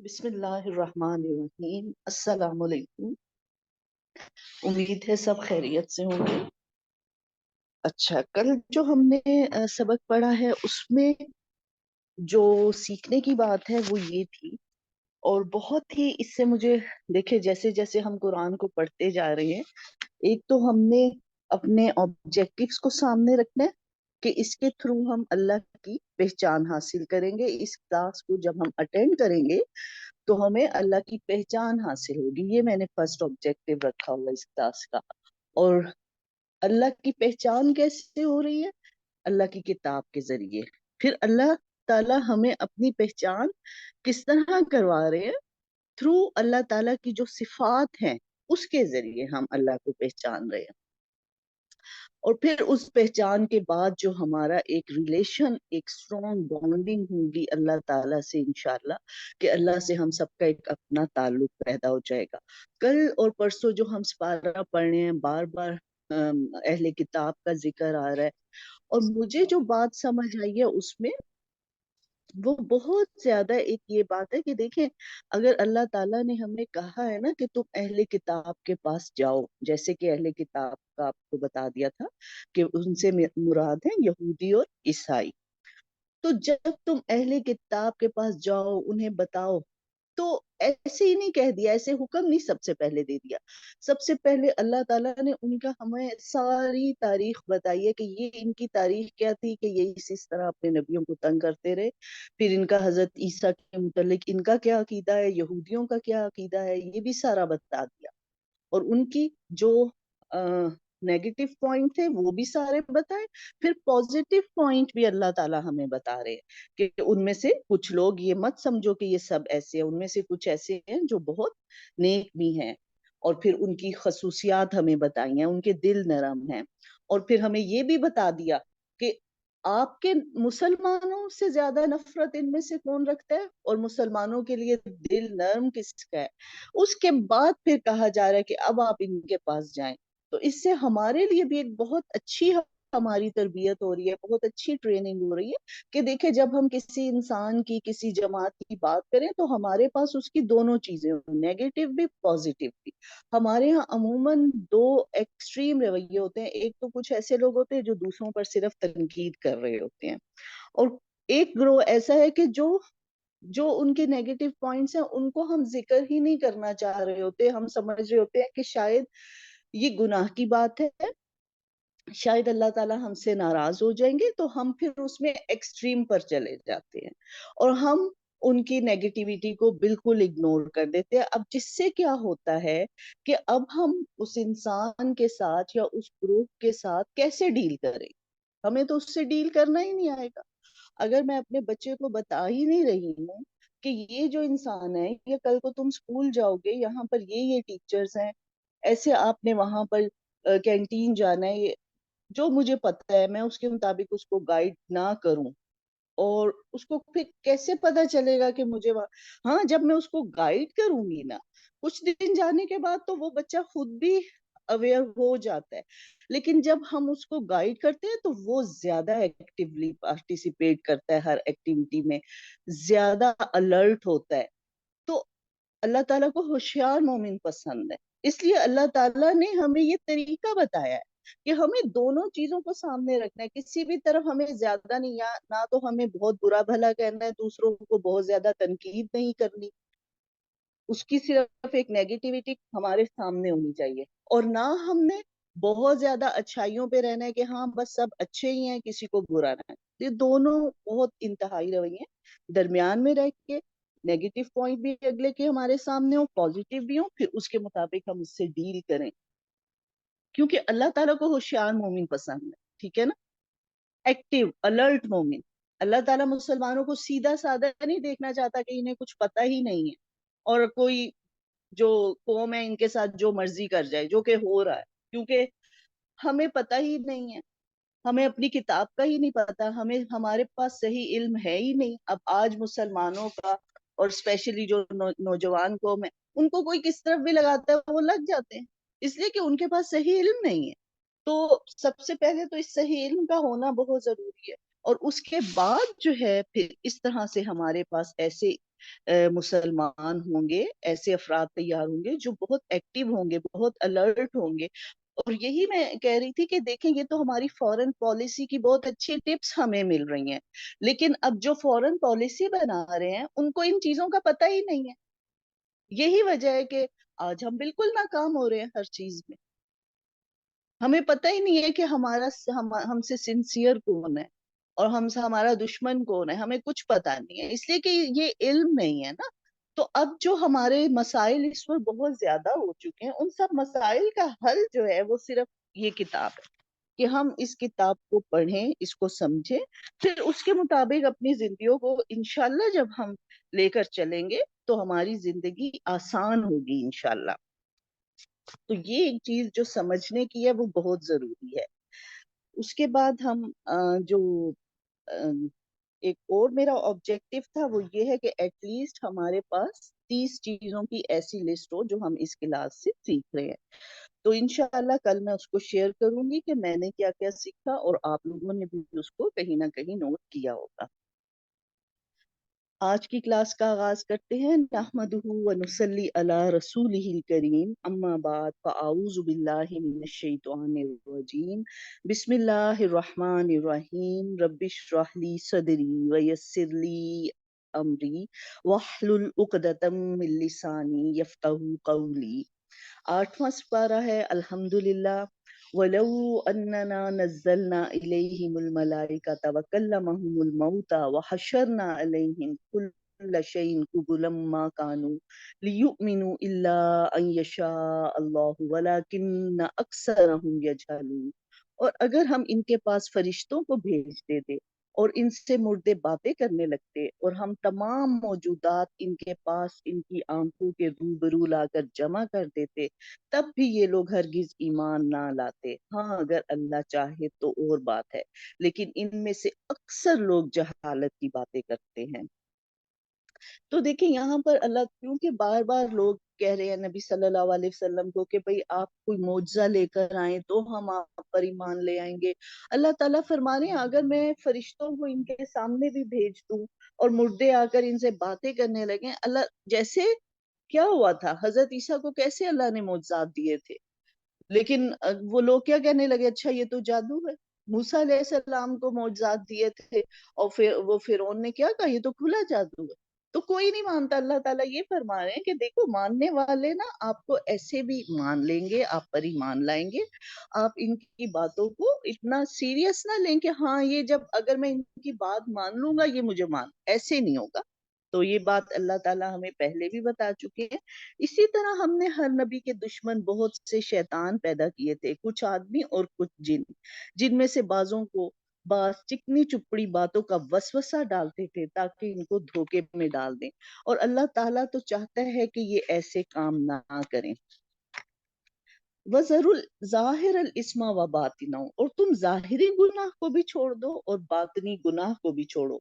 بسم اللہ الرحمن الرحیم، السلام علیکم۔ امید ہے سب خیریت سے ہوں گے۔ اچھا، کل جو ہم نے سبق پڑھا ہے اس میں جو سیکھنے کی بات ہے وہ یہ تھی، اور بہت ہی اس سے مجھے دیکھے جیسے جیسے ہم قرآن کو پڑھتے جا رہے ہیں، ایک تو ہم نے اپنے آبجیکٹیوز کو سامنے رکھنا ہے کہ اس کے تھرو ہم اللہ کی پہچان حاصل کریں گے۔ اس کلاس کو جب ہم اٹینڈ کریں گے تو ہمیں اللہ کی پہچان حاصل ہوگی، یہ میں نے فرسٹ آبجیکٹیو رکھا ہوا اس کلاس کا۔ اور اللہ کی پہچان کیسے ہو رہی ہے؟ اللہ کی کتاب کے ذریعے۔ پھر اللہ تعالی ہمیں اپنی پہچان کس طرح کروا رہے ہیں؟ تھرو اللہ تعالیٰ کی جو صفات ہیں اس کے ذریعے ہم اللہ کو پہچان رہے ہیں۔ اور پھر اس پہچان کے بعد جو ہمارا ایک ریلیشن، ایک اسٹرانگ بانڈنگ ہوگی اللہ تعالیٰ سے انشاءاللہ، کہ اللہ سے ہم سب کا ایک اپنا تعلق پیدا ہو جائے گا۔ کل اور پرسوں جو ہم سپارہ پڑھ رہے ہیں، بار بار اہل کتاب کا ذکر آ رہا ہے، اور مجھے جو بات سمجھ آئی ہے اس میں وہ بہت زیادہ ایک یہ بات ہے کہ دیکھیں، اگر اللہ تعالیٰ نے ہمیں کہا ہے نا کہ تم اہل کتاب کے پاس جاؤ، جیسے کہ اہل کتاب کا آپ کو بتا دیا تھا کہ ان سے مراد ہے یہودی اور عیسائی، تو جب تم اہل کتاب کے پاس جاؤ انہیں بتاؤ، تو ایسے ہی نہیں کہہ دیا، ایسے حکم نہیں سب سے پہلے دے دیا۔ سب سے پہلے اللہ تعالیٰ نے ان کا ہمیں ساری تاریخ بتائی ہے کہ یہ ان کی تاریخ کیا تھی، کہ یہ اس طرح اپنے نبیوں کو تنگ کرتے رہے۔ پھر ان کا حضرت عیسیٰ کے متعلق ان کا کیا عقیدہ ہے، یہودیوں کا کیا عقیدہ ہے، یہ بھی سارا بتا دیا۔ اور ان کی جو نیگیٹو پوائنٹ تھے وہ بھی سارے بتائے۔ پھر پوزیٹو پوائنٹ بھی اللہ تعالیٰ ہمیں بتا رہے ہیں کہ ان میں سے کچھ لوگ، یہ مت سمجھو کہ یہ سب ایسے ہیں، ان میں سے کچھ ایسے ہیں جو بہت نیک بھی ہیں، اور پھر ان کی خصوصیات ہمیں بتائی ہیں، ان کے دل نرم ہیں۔ اور پھر ہمیں یہ بھی بتا دیا کہ آپ کے مسلمانوں سے زیادہ نفرت ان میں سے کون رکھتا ہے، اور مسلمانوں کے لیے دل نرم کس کا ہے۔ اس کے بعد پھر کہا جا رہا ہے کہ اب آپ ان کے پاس جائیں۔ تو اس سے ہمارے لیے بھی ایک بہت اچھی ہماری تربیت ہو رہی ہے، بہت اچھی ٹریننگ ہو رہی ہے کہ دیکھیں جب ہم کسی انسان کی، کسی جماعت کی بات کریں تو ہمارے پاس اس کی دونوں چیزیں ہوں، نیگیٹو بھی پازیٹیو بھی۔ ہمارے ہاں عموماً دو ایکسٹریم رویے ہوتے ہیں، ایک تو کچھ ایسے لوگ ہوتے ہیں جو دوسروں پر صرف تنقید کر رہے ہوتے ہیں، اور ایک گروہ ایسا ہے کہ جو ان کے نیگیٹو پوائنٹس ہیں ان کو ہم ذکر ہی نہیں کرنا چاہ رہے ہوتے، ہم سمجھ رہے ہوتے ہیں کہ شاید یہ گناہ کی بات ہے، شاید اللہ تعالیٰ ہم سے ناراض ہو جائیں گے، تو ہم پھر اس میں ایکسٹریم پر چلے جاتے ہیں اور ہم ان کی نیگیٹیوٹی کو بالکل اگنور کر دیتے ہیں۔ اب جس سے کیا ہوتا ہے کہ اب ہم اس انسان کے ساتھ یا اس گروپ کے ساتھ کیسے ڈیل کریں، ہمیں تو اس سے ڈیل کرنا ہی نہیں آئے گا۔ اگر میں اپنے بچے کو بتا ہی نہیں رہی ہوں کہ یہ جو انسان ہے، یہ کل کو تم اسکول جاؤ گے، یہاں پر یہ ٹیچرز ہیں، ایسے آپ نے وہاں پر کینٹین جانا ہے، جو مجھے پتا ہے میں اس کے مطابق اس کو گائیڈ نہ کروں، اور اس کو پھر کیسے پتا چلے گا کہ مجھے ہاں جب میں اس کو گائیڈ کروں گی نا، کچھ دن جانے کے بعد تو وہ بچہ خود بھی اویئر ہو جاتا ہے، لیکن جب ہم اس کو گائیڈ کرتے ہیں تو وہ زیادہ ایکٹیولی پارٹیسپیٹ کرتا ہے، ہر ایکٹیویٹی میں زیادہ الرٹ ہوتا ہے۔ تو اللہ تعالیٰ کو ہوشیار مومن پسند ہے، اس لیے اللہ تعالیٰ نے ہمیں یہ طریقہ بتایا ہے کہ ہمیں دونوں چیزوں کو سامنے رکھنا ہے، کسی بھی طرف ہمیں زیادہ نہیں، یا نہ تو ہمیں بہت برا بھلا کہنا ہے، دوسروں کو بہت زیادہ تنقید نہیں کرنی، اس کی صرف ایک نیگیٹیوٹی ہمارے سامنے ہونی چاہیے، اور نہ ہم نے بہت زیادہ اچھائیوں پہ رہنا ہے کہ ہاں بس سب اچھے ہی ہیں، کسی کو برا نہ ہے۔ یہ دونوں بہت انتہائی رویے ہیں، درمیان میں رہ کے نیگیٹو پوائنٹ بھی اگلے کے ہمارے سامنے ہو، پازیٹیو بھی ہو، پھر اس کے مطابق ہم اس سے ڈیل کریں، کیونکہ اللہ تعالیٰ کو ہوشیار مومن پسند ہے، ٹھیک ہے نا، ایکٹیو الرٹ مومن۔ اللہ تعالیٰ مسلمانوں کو سیدھا سادہ نہیں دیکھنا چاہتا کہ انہیں کچھ پتہ ہی نہیں ہے، اور کوئی جو قوم ہے ان کے ساتھ جو مرضی کر جائے، جو کہ ہو رہا ہے، کیونکہ ہمیں پتہ ہی نہیں ہے، ہمیں اپنی کتاب کا ہی نہیں پتا، ہمارے پاس صحیح علم ہے ہی نہیں۔ اب آج مسلمانوں کا، اور اسپیشلی جو نوجوان قوم ہے، ان کو کوئی کس طرف بھی لگاتا ہے وہ لگ جاتے ہیں، اس لیے کہ ان کے پاس صحیح علم نہیں ہے۔ تو سب سے پہلے تو اس صحیح علم کا ہونا بہت ضروری ہے، اور اس کے بعد جو ہے پھر اس طرح سے ہمارے پاس ایسے مسلمان ہوں گے، ایسے افراد تیار ہوں گے جو بہت ایکٹیو ہوں گے، بہت الرٹ ہوں گے۔ اور یہی میں کہہ رہی تھی کہ دیکھیں یہ تو ہماری فورن پالیسی کی بہت اچھی ٹپس ہمیں مل رہی ہیں، لیکن اب جو فورن پالیسی بنا رہے ہیں ان کو ان چیزوں کا پتہ ہی نہیں ہے۔ یہی وجہ ہے کہ آج ہم بالکل ناکام ہو رہے ہیں ہر چیز میں۔ ہمیں پتہ ہی نہیں ہے کہ ہم سے سنسیئر کون ہے اور ہمارا دشمن کون ہے، ہمیں کچھ پتہ نہیں ہے، اس لیے کہ یہ علم نہیں ہے نا۔ تو اب جو ہمارے مسائل اس وقت بہت زیادہ ہو چکے ہیں، ان سب مسائل کا حل جو ہے وہ صرف یہ کتاب ہے کہ ہم اس کتاب کو پڑھیں، اس کو سمجھیں، پھر اس کے مطابق اپنی زندگیوں کو انشاءاللہ جب ہم لے کر چلیں گے تو ہماری زندگی آسان ہوگی انشاءاللہ۔ تو یہ ایک چیز جو سمجھنے کی ہے وہ بہت ضروری ہے۔ اس کے بعد ہم جو ایک اور میرا آبجیکٹو تھا وہ یہ ہے کہ ایٹ لیسٹ ہمارے پاس 30 چیزوں کی ایسی لسٹ ہو جو ہم اس کلاس سے سیکھ رہے ہیں۔ تو انشاءاللہ کل میں اس کو شیئر کروں گی کہ میں نے کیا کیا سیکھا، اور آپ لوگوں نے بھی اس کو کہیں نہ کہیں نوٹ کیا ہوگا۔ آج کی کلاس کا آغاز کرتے ہیں۔ نحمدہ ونصلی علی رسولہ الکریم، اما بعد فاعوذ باللہ من الشیطان الرجیم، بسم اللہ الرحمن الرحیم، رب اشرح لی صدری ویسر لی امری واحلل عقدۃ من لسانی یفقہوا قولی۔ 8واں سپارہ ہے الحمدللہ۔ وَلَوْ أَنَّنَا نَزَّلْنَا إِلَيْهِمُ الْمَلَائِكَةَ وَكَلَّمَهُمُ الْمَوْتَى وَحَشَرْنَا عَلَيْهِمْ كُلَّ شَيْءٍ قُبُلًا مَا كَانُوا لِيُؤْمِنُوا إِلَّا أَن يَشَاءَ اللَّهُ وَلَكِنَّ أَكْثَرَهُمْ يَجْهَلُونَ۔ اور اگر ہم ان کے پاس فرشتوں کو بھیج دیتے اور ان سے مردے باتیں کرنے لگتے، اور ہم تمام موجودات ان کے پاس ان کی آنکھوں کے روبرو لا کر جمع کر دیتے، تب بھی یہ لوگ ہرگز ایمان نہ لاتے۔ ہاں اگر اللہ چاہے تو اور بات ہے، لیکن ان میں سے اکثر لوگ جہالت کی باتیں کرتے ہیں۔ تو دیکھیں یہاں پر اللہ کیونکہ بار بار لوگ کہہ رہے ہیں نبی صلی اللہ علیہ وسلم کو کہ بھئی آپ کوئی معجزہ لے کر آئیں تو ہم آپ پر ایمان لے آئیں گے۔ اللہ تعالیٰ فرما رہے ہیں اگر میں فرشتوں کو ان کے سامنے بھی بھیج دوں اور مردے آ کر ان سے باتیں کرنے لگیں، اللہ جیسے کیا ہوا تھا حضرت عیسیٰ کو کیسے اللہ نے معجزات دیے تھے، لیکن وہ لوگ کیا کہنے لگے، اچھا یہ تو جادو ہے۔ موسیٰ علیہ السلام کو معجزات دیے تھے اور پھر وہ فرعون نے کیا کہا، یہ تو کھلا جادو ہے، تو کوئی نہیں مانتا۔ اللہ تعالیٰ یہ فرما رہے ہیں کہ دیکھو ماننے والے نا آپ کو ایسے بھی مان لیں گے، آپ پر ایمان لائیں گے۔ آپ ان کی باتوں کو اتنا سیریس نہ لیں کہ ہاں یہ جب اگر میں ان کی بات مان لوں گا یہ مجھے ایسے نہیں ہوگا۔ تو یہ بات اللہ تعالیٰ ہمیں پہلے بھی بتا چکے ہیں۔ اسی طرح ہم نے ہر نبی کے دشمن بہت سے شیطان پیدا کیے تھے، کچھ آدمی اور کچھ جن، جن میں سے بعضوں کو بعض چکنی چپڑی باتوں کا وسوسہ ڈالتے تھے تاکہ ان کو دھوکے میں ڈال دیں، اور اللہ تعالیٰ تو چاہتا ہے کہ یہ ایسے کام نہ کریں۔ وَذَرُوا الظَّاهِرَ الْإِثْمَ وَبَاطِنَهُ، اور تم ظاہری گناہ کو بھی چھوڑ دو اور باطنی گناہ کو بھی چھوڑو۔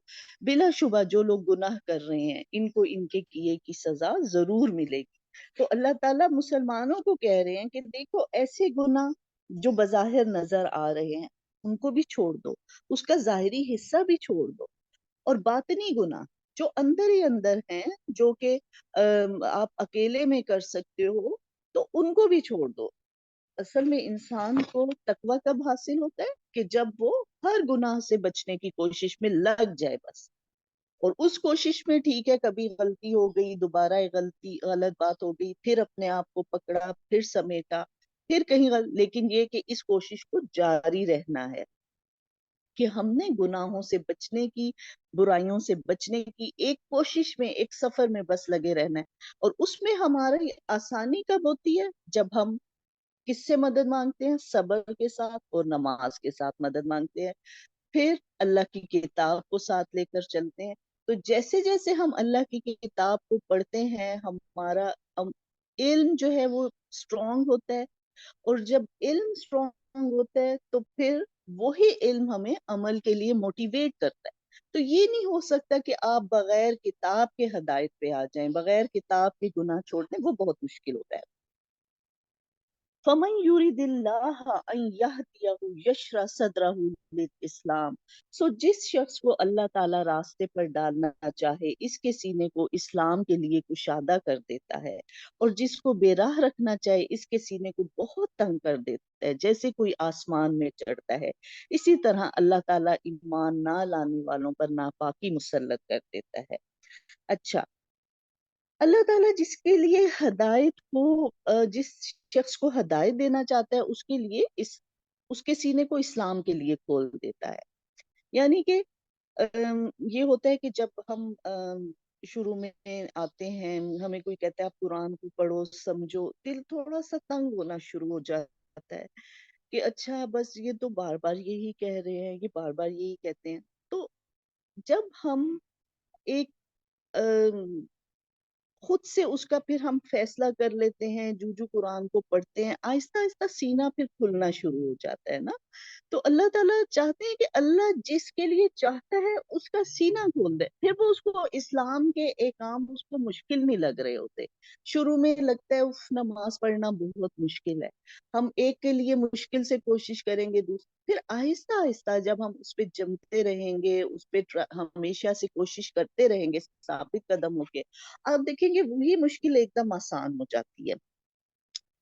بلا شبہ جو لوگ گناہ کر رہے ہیں ان کو ان کے کیے کی سزا ضرور ملے گی۔ تو اللہ تعالیٰ مسلمانوں کو کہہ رہے ہیں کہ دیکھو ایسے گناہ جو بظاہر نظر آ رہے ہیں ان کو بھی چھوڑ دو، اس کا ظاہری حصہ بھی چھوڑ دو، اور باطنی گناہ جو اندر ہی اندر ہیں، جو کہ آپ اکیلے میں کر سکتے ہو، تو ان کو بھی چھوڑ دو۔ اصل میں انسان کو تقوی کب حاصل ہوتا ہے کہ جب وہ ہر گناہ سے بچنے کی کوشش میں لگ جائے بس، اور اس کوشش میں ٹھیک ہے کبھی غلطی ہو گئی، دوبارہ غلط بات ہو گئی، پھر اپنے آپ کو پکڑا، پھر سمیٹا، پھر کہیں لیکن یہ کہ اس کوشش کو جاری رہنا ہے کہ ہم نے گناہوں سے بچنے کی، برائیوں سے بچنے کی ایک کوشش میں، ایک سفر میں بس لگے رہنا ہے۔ اور اس میں ہماری آسانی کب ہوتی ہے جب ہم کس سے مدد مانگتے ہیں، صبر کے ساتھ اور نماز کے ساتھ مدد مانگتے ہیں، پھر اللہ کی کتاب کو ساتھ لے کر چلتے ہیں۔ تو جیسے جیسے ہم اللہ کی کتاب کو پڑھتے ہیں ہمارا علم جو ہے وہ اسٹرانگ ہوتا ہے، اور جب علم اسٹرانگ ہوتا ہے تو پھر وہی علم ہمیں عمل کے لیے موٹیویٹ کرتا ہے۔ تو یہ نہیں ہو سکتا کہ آپ بغیر کتاب کے ہدایت پہ آ جائیں، بغیر کتاب کے گناہ چھوڑ دیں، وہ بہت مشکل ہوتا ہے۔ فَمَن يُرِدِ اللَّهَ أَن يَهْدِيَهُ يَشْرَحْ صَدْرَهُ لِلْإِسْلَامِ، سو جس شخص کو اللہ تعالیٰ راستے پر ڈالنا چاہے اس کے سینے کو اسلام کے لیے کشادہ کر دیتا ہے، اور جس کو بے راہ رکھنا چاہے اس کے سینے کو بہت تنگ کر دیتا ہے، جیسے کوئی آسمان میں چڑھتا ہے۔ اسی طرح اللہ تعالیٰ ایمان نہ لانے والوں پر ناپاکی مسلط کر دیتا ہے۔ اچھا، اللہ تعالیٰ جس کے لیے ہدایت کو جس شخص کو ہدایت دینا چاہتا ہے اس کے لیے اس کے سینے کو اسلام کے لیے کھول دیتا ہے۔ یعنی کہ یہ ہوتا ہے کہ جب ہم شروع میں آتے ہیں، ہمیں کوئی کہتا ہے آپ قرآن کو پڑھو سمجھو، دل تھوڑا سا تنگ ہونا شروع ہو جاتا ہے کہ اچھا بس یہ تو بار بار یہی کہہ رہے ہیں، یہ بار بار یہی کہتے ہیں۔ تو جب ہم ایک خود سے اس کا پھر ہم فیصلہ کر لیتے ہیں، جو قرآن کو پڑھتے ہیں، آہستہ آہستہ سینہ پھر کھلنا شروع ہو جاتا ہے نا۔ تو اللہ تعالیٰ چاہتے ہیں کہ اللہ جس کے لیے چاہتا ہے اس کا سینہ کھول دے، پھر وہ اس کو اسلام کے احکام اس کو مشکل نہیں لگ رہے ہوتے۔ شروع میں لگتا ہے اف نماز پڑھنا بہت مشکل ہے، ہم ایک کے لیے مشکل سے کوشش کریں گے، پھر آہستہ آہستہ جب ہم اس پہ جمتے رہیں گے، اس پہ ہمیشہ سے کوشش کرتے رہیں گے ثابت قدم ہو کے، آپ دیکھیں گے وہی مشکل ایک دم آسان ہو جاتی ہے۔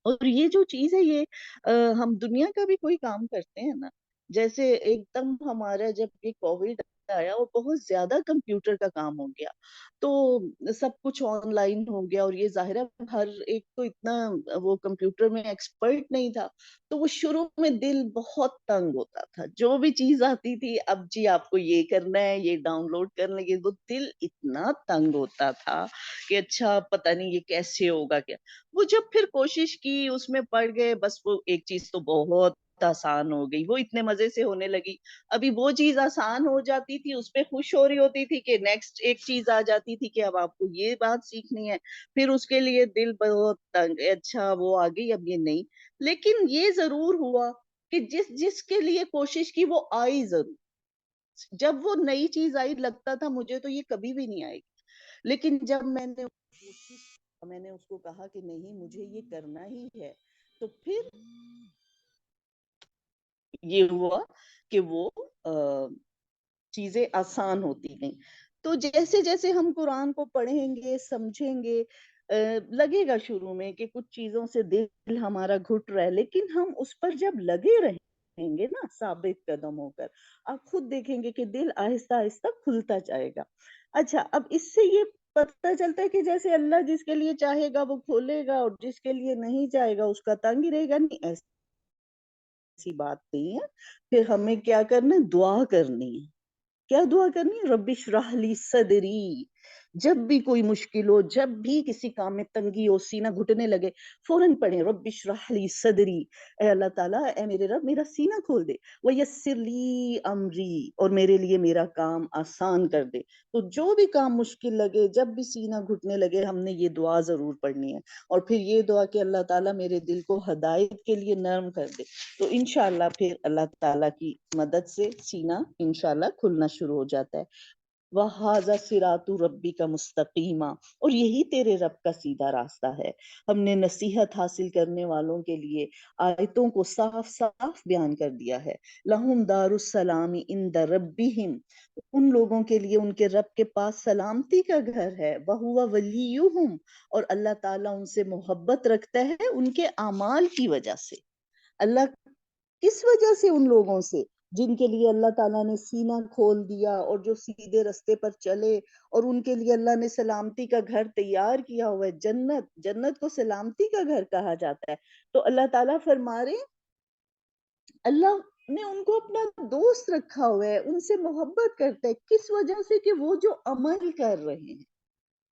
اور یہ جو چیز ہے یہ ہم دنیا کا بھی کوئی کام کرتے ہیں نا، جیسے ایک دم ہمارا جب یہ کووڈ آیا وہ بہت زیادہ کمپیوٹر کا کام ہو گیا، تو سب کچھ آن لائن ہو گیا، اور یہ ظاہر ہے ہر ایک تو اتنا وہ کمپیوٹر میں ایکسپرٹ نہیں تھا، تو وہ شروع میں دل بہت تنگ ہوتا تھا، جو بھی چیز آتی تھی اب جی آپ کو یہ کرنا ہے، یہ ڈاؤن لوڈ کرنے کے، وہ دل اتنا تنگ ہوتا تھا کہ اچھا پتہ نہیں یہ کیسے ہوگا کیا۔ وہ جب پھر کوشش کی اس میں پڑ گئے، بس وہ ایک چیز تو بہت آسان ہو گئی، وہ اتنے مزے سے ہونے لگی۔ ابھی وہ چیز آسان ہو جاتی تھی اس پہ خوش ہو رہی ہوتی تھی کہ نیکسٹ ایک چیز آ جاتی تھی کہ اب آپ کو یہ بات سیکھنی ہے، پھر اس کے لیے دل بہت تنگ، اچھا وہ آ گئی اب یہ نہیں۔ لیکن یہ ضرور ہوا کہ جس جس کے لیے کوشش کی وہ آئی ضرور۔ جب وہ نئی چیز آئی لگتا تھا مجھے تو یہ کبھی بھی نہیں آئے گی، لیکن جب میں نے اس کو کہا کہ نہیں مجھے یہ کرنا ہی ہے، تو پھر یہ ہوا کہ وہ چیزیں آسان ہوتی گئیں۔ تو جیسے جیسے ہم قرآن کو پڑھیں گے سمجھیں گے، لگے گا شروع میں کہ کچھ چیزوں سے دل ہمارا گھٹ رہا ہے، لیکن ہم اس پر جب لگے رہیں گے نا ثابت قدم ہو کر، آپ خود دیکھیں گے کہ دل آہستہ آہستہ کھلتا جائے گا۔ اچھا، اب اس سے یہ پتہ چلتا ہے کہ جیسے اللہ جس کے لیے چاہے گا وہ کھولے گا، اور جس کے لیے نہیں چاہے گا اس کا تنگ ہی رہے گا، نہیں ایسی بات نہیں ہے۔ پھر ہمیں کیا کرنا ہے؟ دعا کرنی ہے۔ کیا دعا کرنی ہے؟ رب اشرح لی صدری۔ جب بھی کوئی مشکل ہو، جب بھی کسی کام میں تنگی ہو، سینہ گھٹنے لگے، فوراً پڑھیں رب اشرح لی صدری، اے اللہ تعالیٰ، اے میرے رب میرا سینہ کھول دے، ویسر لی امری، اور میرے لیے میرا کام آسان کر دے۔ تو جو بھی کام مشکل لگے، جب بھی سینہ گھٹنے لگے، ہم نے یہ دعا ضرور پڑھنی ہے، اور پھر یہ دعا کہ اللہ تعالیٰ میرے دل کو ہدایت کے لیے نرم کر دے، تو انشاءاللہ پھر اللہ تعالیٰ کی مدد سے سینہ انشاءاللہ کھلنا شروع ہو جاتا ہے۔ وَهَذَا صِرَاطُ رَبِّكَ مُسْتَقِيمًا، اور یہی تیرے رب کا سیدھا راستہ ہے۔ ہم نے نصیحت حاصل کرنے والوں کے لیے آیتوں کو صاف صاف بیان کر دیا ہے۔ لَهُمْ دَارُ السَّلَامِ عِنْدَ رَبِّهِمْ، ان لوگوں کے لیے ان کے رب کے پاس سلامتی کا گھر ہے۔ وَهُوَ وَلِيُّهُمْ، اور اللہ تعالیٰ ان سے محبت رکھتا ہے ان کے اعمال کی وجہ سے۔ اللہ کس وجہ سے؟ ان لوگوں سے جن کے لیے اللہ تعالیٰ نے سینہ کھول دیا اور جو سیدھے رستے پر چلے، اور ان کے لیے اللہ نے سلامتی کا گھر تیار کیا ہوا ہے، جنت۔ جنت کو سلامتی کا گھر کہا جاتا ہے۔ تو اللہ تعالیٰ فرما رہے ہیں اللہ نے ان کو اپنا دوست رکھا ہوا ہے، ان سے محبت کرتا ہے، کس وجہ سے؟ کہ وہ جو عمل کر رہے ہیں،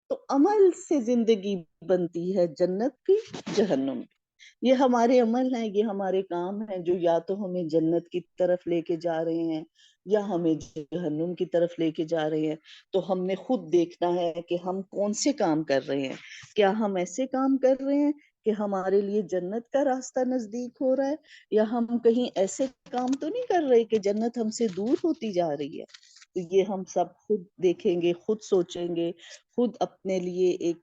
تو عمل سے زندگی بنتی ہے جنت کی، جہنم کی۔ یہ ہمارے عمل ہیں، یہ ہمارے کام ہیں جو یا تو ہمیں جنت کی طرف لے کے جا رہے ہیں یا ہمیں جہنم کی طرف لے کے جا رہے ہیں۔ تو ہم نے خود دیکھنا ہے کہ ہم کون سے کام کر رہے ہیں۔ کیا ہم ایسے کام کر رہے ہیں کہ ہمارے لیے جنت کا راستہ نزدیک ہو رہا ہے، یا ہم کہیں ایسے کام تو نہیں کر رہے کہ جنت ہم سے دور ہوتی جا رہی ہے؟ تو یہ ہم سب خود دیکھیں گے، خود سوچیں گے، خود اپنے لیے ایک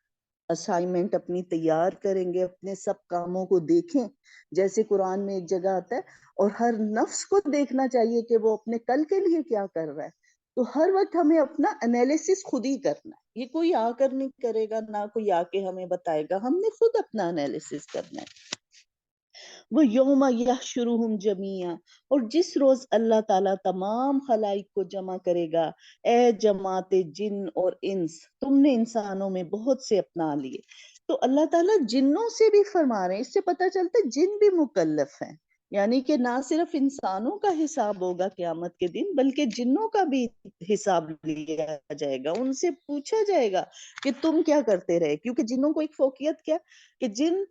اسائنمنٹ اپنی تیار کریں گے، اپنے سب کاموں کو دیکھیں، جیسے قرآن میں ایک جگہ آتا ہے، اور ہر نفس کو دیکھنا چاہیے کہ وہ اپنے کل کے لیے کیا کر رہا ہے۔ تو ہر وقت ہمیں اپنا انالیسس خود ہی کرنا ہے، یہ کوئی آ کر نہیں کرے گا، نہ کوئی آ کے ہمیں بتائے گا، ہم نے خود اپنا انالیسس کرنا ہے۔ وہ یوم یحشرہم جمیعا، اور جس روز اللہ تعالیٰ تمام خلائق کو جمع کرے گا، اے جماعت جن اور انس، تم نے انسانوں میں بہت سے اپنا لیے۔ تو اللہ تعالیٰ جنوں سے بھی فرما رہے ہیں، اس سے پتہ چلتا ہے جن بھی مکلف ہیں، یعنی کہ نہ صرف انسانوں کا حساب ہوگا قیامت کے دن، بلکہ جنوں کا بھی حساب لیا جائے گا، ان سے پوچھا جائے گا کہ تم کیا کرتے رہے، کیونکہ جنوں کو ایک فوقیت کیا کہ جن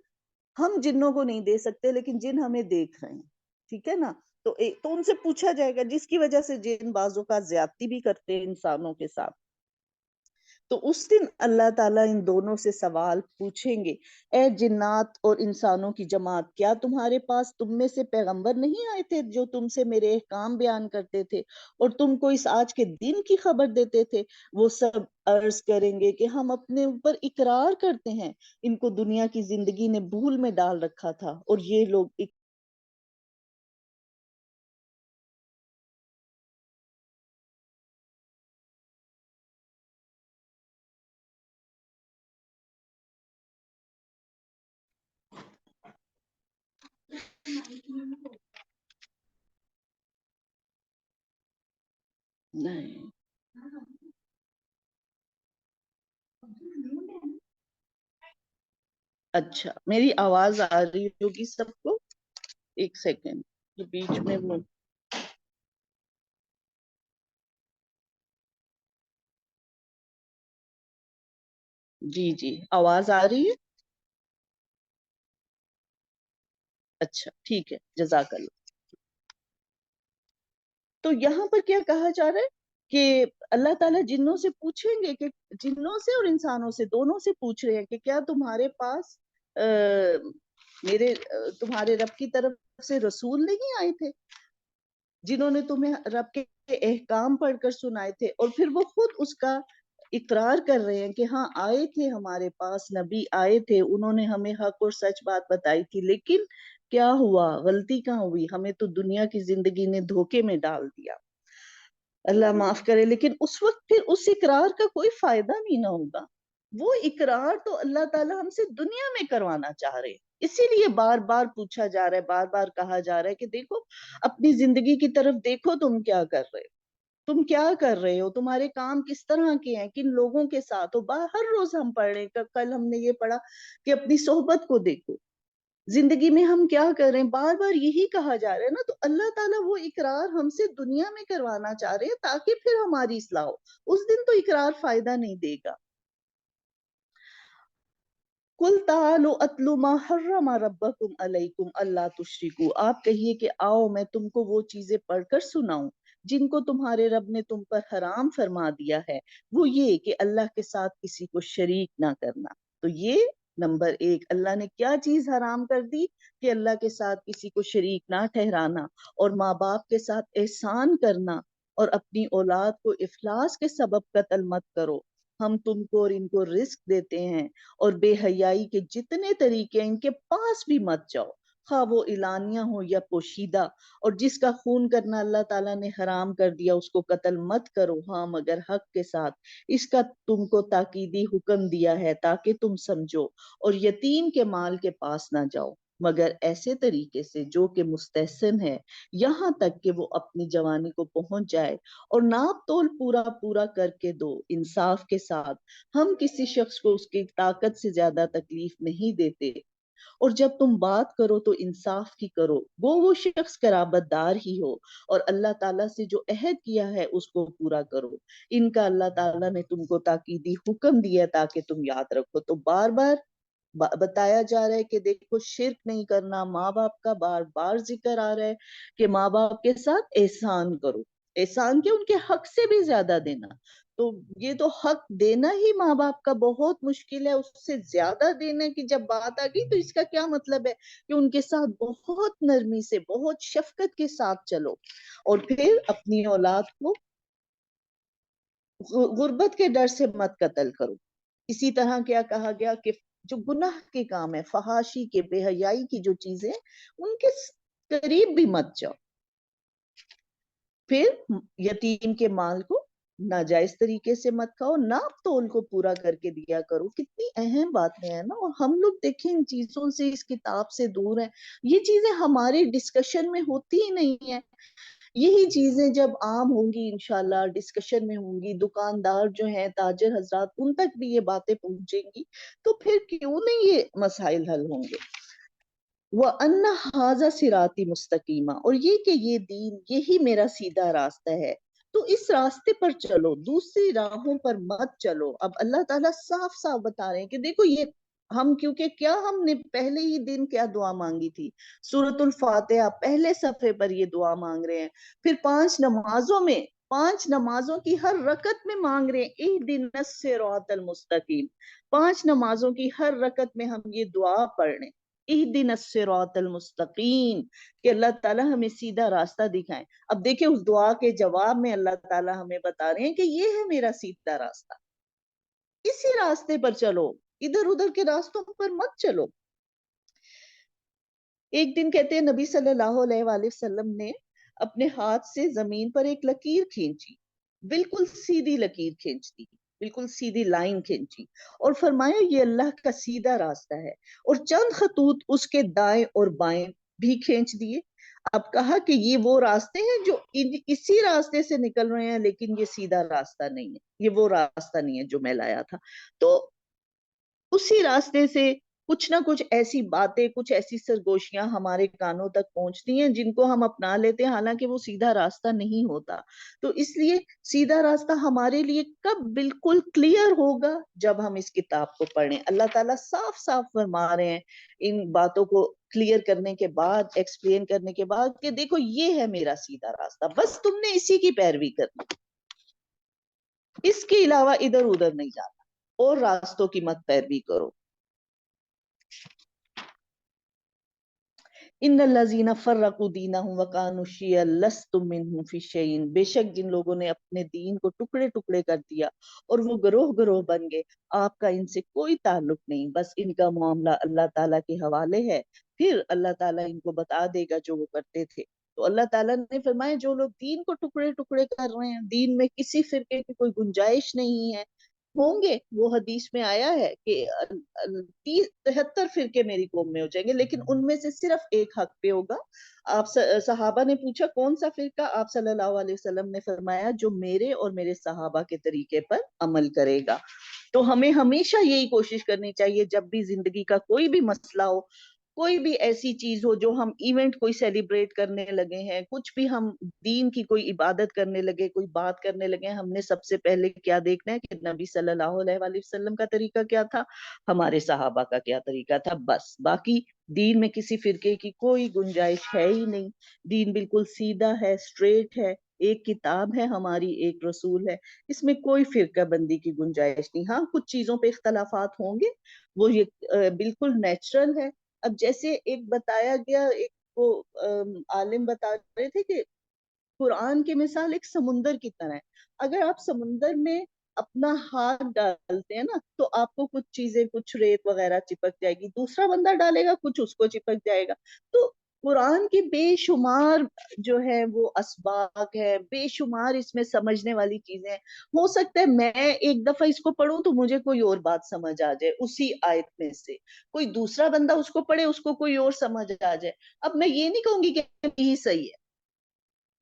ہم جنوں کو نہیں دے سکتے لیکن جن ہمیں دیکھ رہے ہیں، ٹھیک ہے نا؟ تو ان سے پوچھا جائے گا، جس کی وجہ سے جن بعض اوقات زیادتی بھی کرتے ہیں انسانوں کے ساتھ۔ تو اس دن اللہ تعالیٰ ان دونوں سے سوال پوچھیں گے، اے جنات اور انسانوں کی جماعت، کیا تمہارے پاس تم میں سے پیغمبر نہیں آئے تھے جو تم سے میرے احکام بیان کرتے تھے اور تم کو اس آج کے دن کی خبر دیتے تھے؟ وہ سب عرض کریں گے کہ ہم اپنے اوپر اقرار کرتے ہیں، ان کو دنیا کی زندگی نے بھول میں ڈال رکھا تھا اور یہ لوگ نہیں۔ اچھا، میری آواز آ رہی ہوگی سب کو؟ ایک سیکنڈ، یہ بیچ میں جی جی آواز آ رہی ہے؟ اچھا ٹھیک ہے، جزاک اللہ۔ تو یہاں پر کیا کہا جا رہا ہے کہ اللہ تعالیٰ جنوں سے پوچھیں گے، کہ جنوں سے اور انسانوں سے دونوں سے پوچھ رہے ہیں کہ کیا تمہارے پاس تمہارے رب کی طرف سے رسول نہیں آئے تھے جنہوں نے تمہیں رب کے احکام پڑھ کر سنائے تھے؟ اور پھر وہ خود اس کا اقرار کر رہے ہیں کہ ہاں آئے تھے، ہمارے پاس نبی آئے تھے، انہوں نے ہمیں حق اور سچ بات بتائی تھی، لیکن کیا ہوا، غلطی کہاں ہوئی، ہمیں تو دنیا کی زندگی نے دھوکے میں ڈال دیا، اللہ معاف کرے۔ لیکن اس وقت پھر اس اقرار کا کوئی فائدہ نہیں نہ ہوگا، وہ اقرار تو اللہ تعالیٰ ہم سے دنیا میں کروانا چاہ رہے ہیں، اسی لیے بار بار پوچھا جا رہا ہے، بار بار کہا جا رہا ہے کہ دیکھو اپنی زندگی کی طرف دیکھو، تم کیا کر رہے ہو، تم کیا کر رہے ہو، تمہارے کام کس طرح کے ہیں، کن لوگوں کے ساتھ ہو۔ ہر روز ہم پڑھ رہے ہیں، کل ہم نے یہ پڑھا کہ اپنی صحبت کو دیکھو، زندگی میں ہم کیا کر رہے ہیں، بار بار یہی کہا جا رہا ہے نا۔ تو اللہ تعالیٰ وہ اقرار ہم سے دنیا میں کروانا چاہ رہے ہیں تاکہ پھر ہماری اصلاح ہو، اس دن تو اقرار فائدہ نہیں دے گا۔ قُلْ تَعَالُوا أَتْلُ مَا حَرَّمَ رَبَّكُمْ عَلَيْكُمْ أَلَّا تُشْرِكُوا، آپ کہیے کہ آؤ میں تم کو وہ چیزیں پڑھ کر سناؤں جن کو تمہارے رب نے تم پر حرام فرما دیا ہے، وہ یہ کہ اللہ کے ساتھ کسی کو شریک نہ کرنا۔ تو یہ نمبر ایک، اللہ نے کیا چیز حرام کر دی کہ اللہ کے ساتھ کسی کو شریک نہ ٹھہرانا، اور ماں باپ کے ساتھ احسان کرنا، اور اپنی اولاد کو افلاس کے سبب قتل مت کرو، ہم تم کو اور ان کو رزق دیتے ہیں، اور بے حیائی کے جتنے طریقے ان کے پاس بھی مت جاؤ، خواہ وہ اعلانیہ ہو یا پوشیدہ، اور جس کا خون کرنا اللہ تعالیٰ نے حرام کر دیا اس کو قتل مت کرو، ہاں مگر حق کے ساتھ، اس کا تم کو تاکیدی حکم دیا ہے تاکہ تم سمجھو، اور یتیم کے مال کے پاس نہ جاؤ مگر ایسے طریقے سے جو کہ مستحسن ہے، یہاں تک کہ وہ اپنی جوانی کو پہنچ جائے، اور ناپ تول پورا پورا کر کے دو انصاف کے ساتھ، ہم کسی شخص کو اس کی طاقت سے زیادہ تکلیف نہیں دیتے، اور جب تم بات کرو تو انصاف کی کرو، وہ شخص قرابت دار ہی ہو، اور اللہ تعالیٰ سے جو عہد کیا ہے اس کو پورا کرو، ان کا اللہ تعالیٰ نے تم کو تاکیدی حکم دیا تاکہ تم یاد رکھو۔ تو بار بار بتایا جا رہا ہے کہ دیکھو شرک نہیں کرنا، ماں باپ کا بار بار ذکر آ رہا ہے کہ ماں باپ کے ساتھ احسان کرو، احسان کے ان کے حق سے بھی زیادہ دینا۔ تو یہ تو حق دینا ہی ماں باپ کا بہت مشکل ہے، اس سے زیادہ دینے کی جب بات آ گئی تو اس کا کیا مطلب ہے کہ ان کے ساتھ بہت نرمی سے، بہت شفقت کے ساتھ چلو، اور پھر اپنی اولاد کو غربت کے ڈر سے مت قتل کرو۔ اسی طرح کیا کہا گیا کہ جو گناہ کے کام ہے، فحاشی کے، بے حیائی کی جو چیزیں، ان کے قریب بھی مت جاؤ. پھر یتیم کے مال کو ناجائز طریقے سے مت کھاؤ، ناپ تول کو پورا کر کے دیا کرو. کتنی اہم باتیں ہیں نا، اور ہم لوگ دیکھیں ان چیزوں سے، اس کتاب سے دور ہیں. یہ چیزیں ہمارے ڈسکشن میں ہوتی ہی نہیں ہیں. یہی چیزیں جب عام ہوں گی انشاءاللہ، ڈسکشن میں ہوں گی، دکاندار جو ہیں، تاجر حضرات، ان تک بھی یہ باتیں پہنچیں گی، تو پھر کیوں نہیں یہ مسائل حل ہوں گے. وَأَنَّ هَذَا صِرَاطِ مُسْتَقِيمًا، اور یہ کہ یہ دین، یہی میرا سیدھا راستہ ہے، تو اس راستے پر چلو، دوسری راہوں پر مت چلو. اب اللہ تعالیٰ صاف صاف بتا رہے ہیں کہ دیکھو یہ ہم، کیونکہ کیا ہم نے پہلے ہی دن کیا دعا مانگی تھی، سورۃ الفاتحہ پہلے صفحے پر یہ دعا مانگ رہے ہیں. پھر 5 نمازوں میں، 5 نمازوں کی ہر رکعت میں مانگ رہے ہیں اہدنا الصراط المستقیم. 5 نمازوں کی ہر رکعت میں ہم یہ دعا پڑھ رہے ہیں اہدنا الصراط المستقیم، کہ اللہ تعالیٰ ہمیں سیدھا راستہ دکھائیں. اب دیکھیں اس دعا کے جواب میں اللہ تعالیٰ ہمیں بتا رہے ہیں کہ یہ ہے میرا سیدھا راستہ، اسی راستے پر چلو، ادھر ادھر کے راستوں پر مت چلو. ایک دن کہتے ہیں نبی صلی اللہ علیہ وآلہ وسلم نے اپنے ہاتھ سے زمین پر ایک لکیر کھینچی، بالکل سیدھی لکیر کھینچ دی، بالکل سیدھی لائن کھینچی، اور فرمایا یہ اللہ کا سیدھا راستہ ہے، اور چند خطوط اس کے دائیں اور بائیں بھی کھینچ دیے. اب کہا کہ یہ وہ راستے ہیں جو اسی راستے سے نکل رہے ہیں، لیکن یہ سیدھا راستہ نہیں ہے، یہ وہ راستہ نہیں ہے جو میں لایا تھا. تو اسی راستے سے کچھ نہ کچھ ایسی باتیں، کچھ ایسی سرگوشیاں ہمارے کانوں تک پہنچتی ہیں جن کو ہم اپنا لیتے ہیں، حالانکہ وہ سیدھا راستہ نہیں ہوتا. تو اس لیے سیدھا راستہ ہمارے لیے کب بالکل کلیئر ہوگا؟ جب ہم اس کتاب کو پڑھیں. اللہ تعالیٰ صاف صاف فرما رہے ہیں ان باتوں کو کلیئر کرنے کے بعد، ایکسپلین کرنے کے بعد، کہ دیکھو یہ ہے میرا سیدھا راستہ، بس تم نے اسی کی پیروی کرنی، اس کے علاوہ ادھر ادھر نہیں جانا، اور راستوں کی مت پیروی کرو. ان الذین فرقوا دینہم وکانوا شیعا لست منہم فی شیء، بے شک جن لوگوں نے اپنے دین کو ٹکڑے ٹکڑے کر دیا اور وہ گروہ گروہ بن گئے، آپ کا ان سے کوئی تعلق نہیں، بس ان کا معاملہ اللہ تعالیٰ کے حوالے ہے، پھر اللہ تعالیٰ ان کو بتا دے گا جو وہ کرتے تھے. تو اللہ تعالیٰ نے فرمایا جو لوگ دین کو ٹکڑے ٹکڑے کر رہے ہیں، دین میں کسی فرقے کی کوئی گنجائش نہیں ہے، ہوں گے، وہ حدیث میں آیا ہے کہ 73 فرقے میری قوم میں ہو جائیں گے، لیکن ان میں سے صرف ایک حق پہ ہوگا. آپ صحابہ نے پوچھا کون سا فرقہ؟ آپ صلی اللہ علیہ وسلم نے فرمایا جو میرے اور میرے صحابہ کے طریقے پر عمل کرے گا. تو ہمیں ہمیشہ یہی کوشش کرنی چاہیے، جب بھی زندگی کا کوئی بھی مسئلہ ہو، کوئی بھی ایسی چیز ہو، جو ہم ایونٹ کوئی سیلیبریٹ کرنے لگے ہیں، کچھ بھی ہم دین کی کوئی عبادت کرنے لگے، کوئی بات کرنے لگے، ہم نے سب سے پہلے کیا دیکھنا ہے کہ نبی صلی اللہ علیہ وآلہ وسلم کا طریقہ کیا تھا، ہمارے صحابہ کا کیا طریقہ تھا. بس باقی دین میں کسی فرقے کی کوئی گنجائش ہے ہی نہیں. دین بالکل سیدھا ہے، اسٹریٹ ہے، ایک کتاب ہے ہماری، ایک رسول ہے، اس میں کوئی فرقہ بندی کی گنجائش نہیں. ہاں کچھ چیزوں پہ اختلافات ہوں گے، وہ یہ بالکل نیچرل ہے. اب جیسے ایک بتایا گیا، ایک وہ عالم بتا رہے تھے کہ قرآن کی مثال ایک سمندر کی طرح ہے. اگر آپ سمندر میں اپنا ہاتھ ڈالتے ہیں نا، تو آپ کو کچھ چیزیں، کچھ ریت وغیرہ چپک جائے گی، دوسرا بندہ ڈالے گا کچھ اس کو چپک جائے گا. تو قرآن کی بے شمار جو ہے وہ اسباق ہے، بے شمار اس میں سمجھنے والی چیزیں ہیں. ہو سکتا ہے میں ایک دفعہ اس کو پڑھوں تو مجھے کوئی اور بات سمجھ آ جائے اسی آیت میں سے، کوئی دوسرا بندہ اس کو پڑھے، اس کو کوئی اور سمجھ آ جائے. اب میں یہ نہیں کہوں گی کہ یہی صحیح ہے،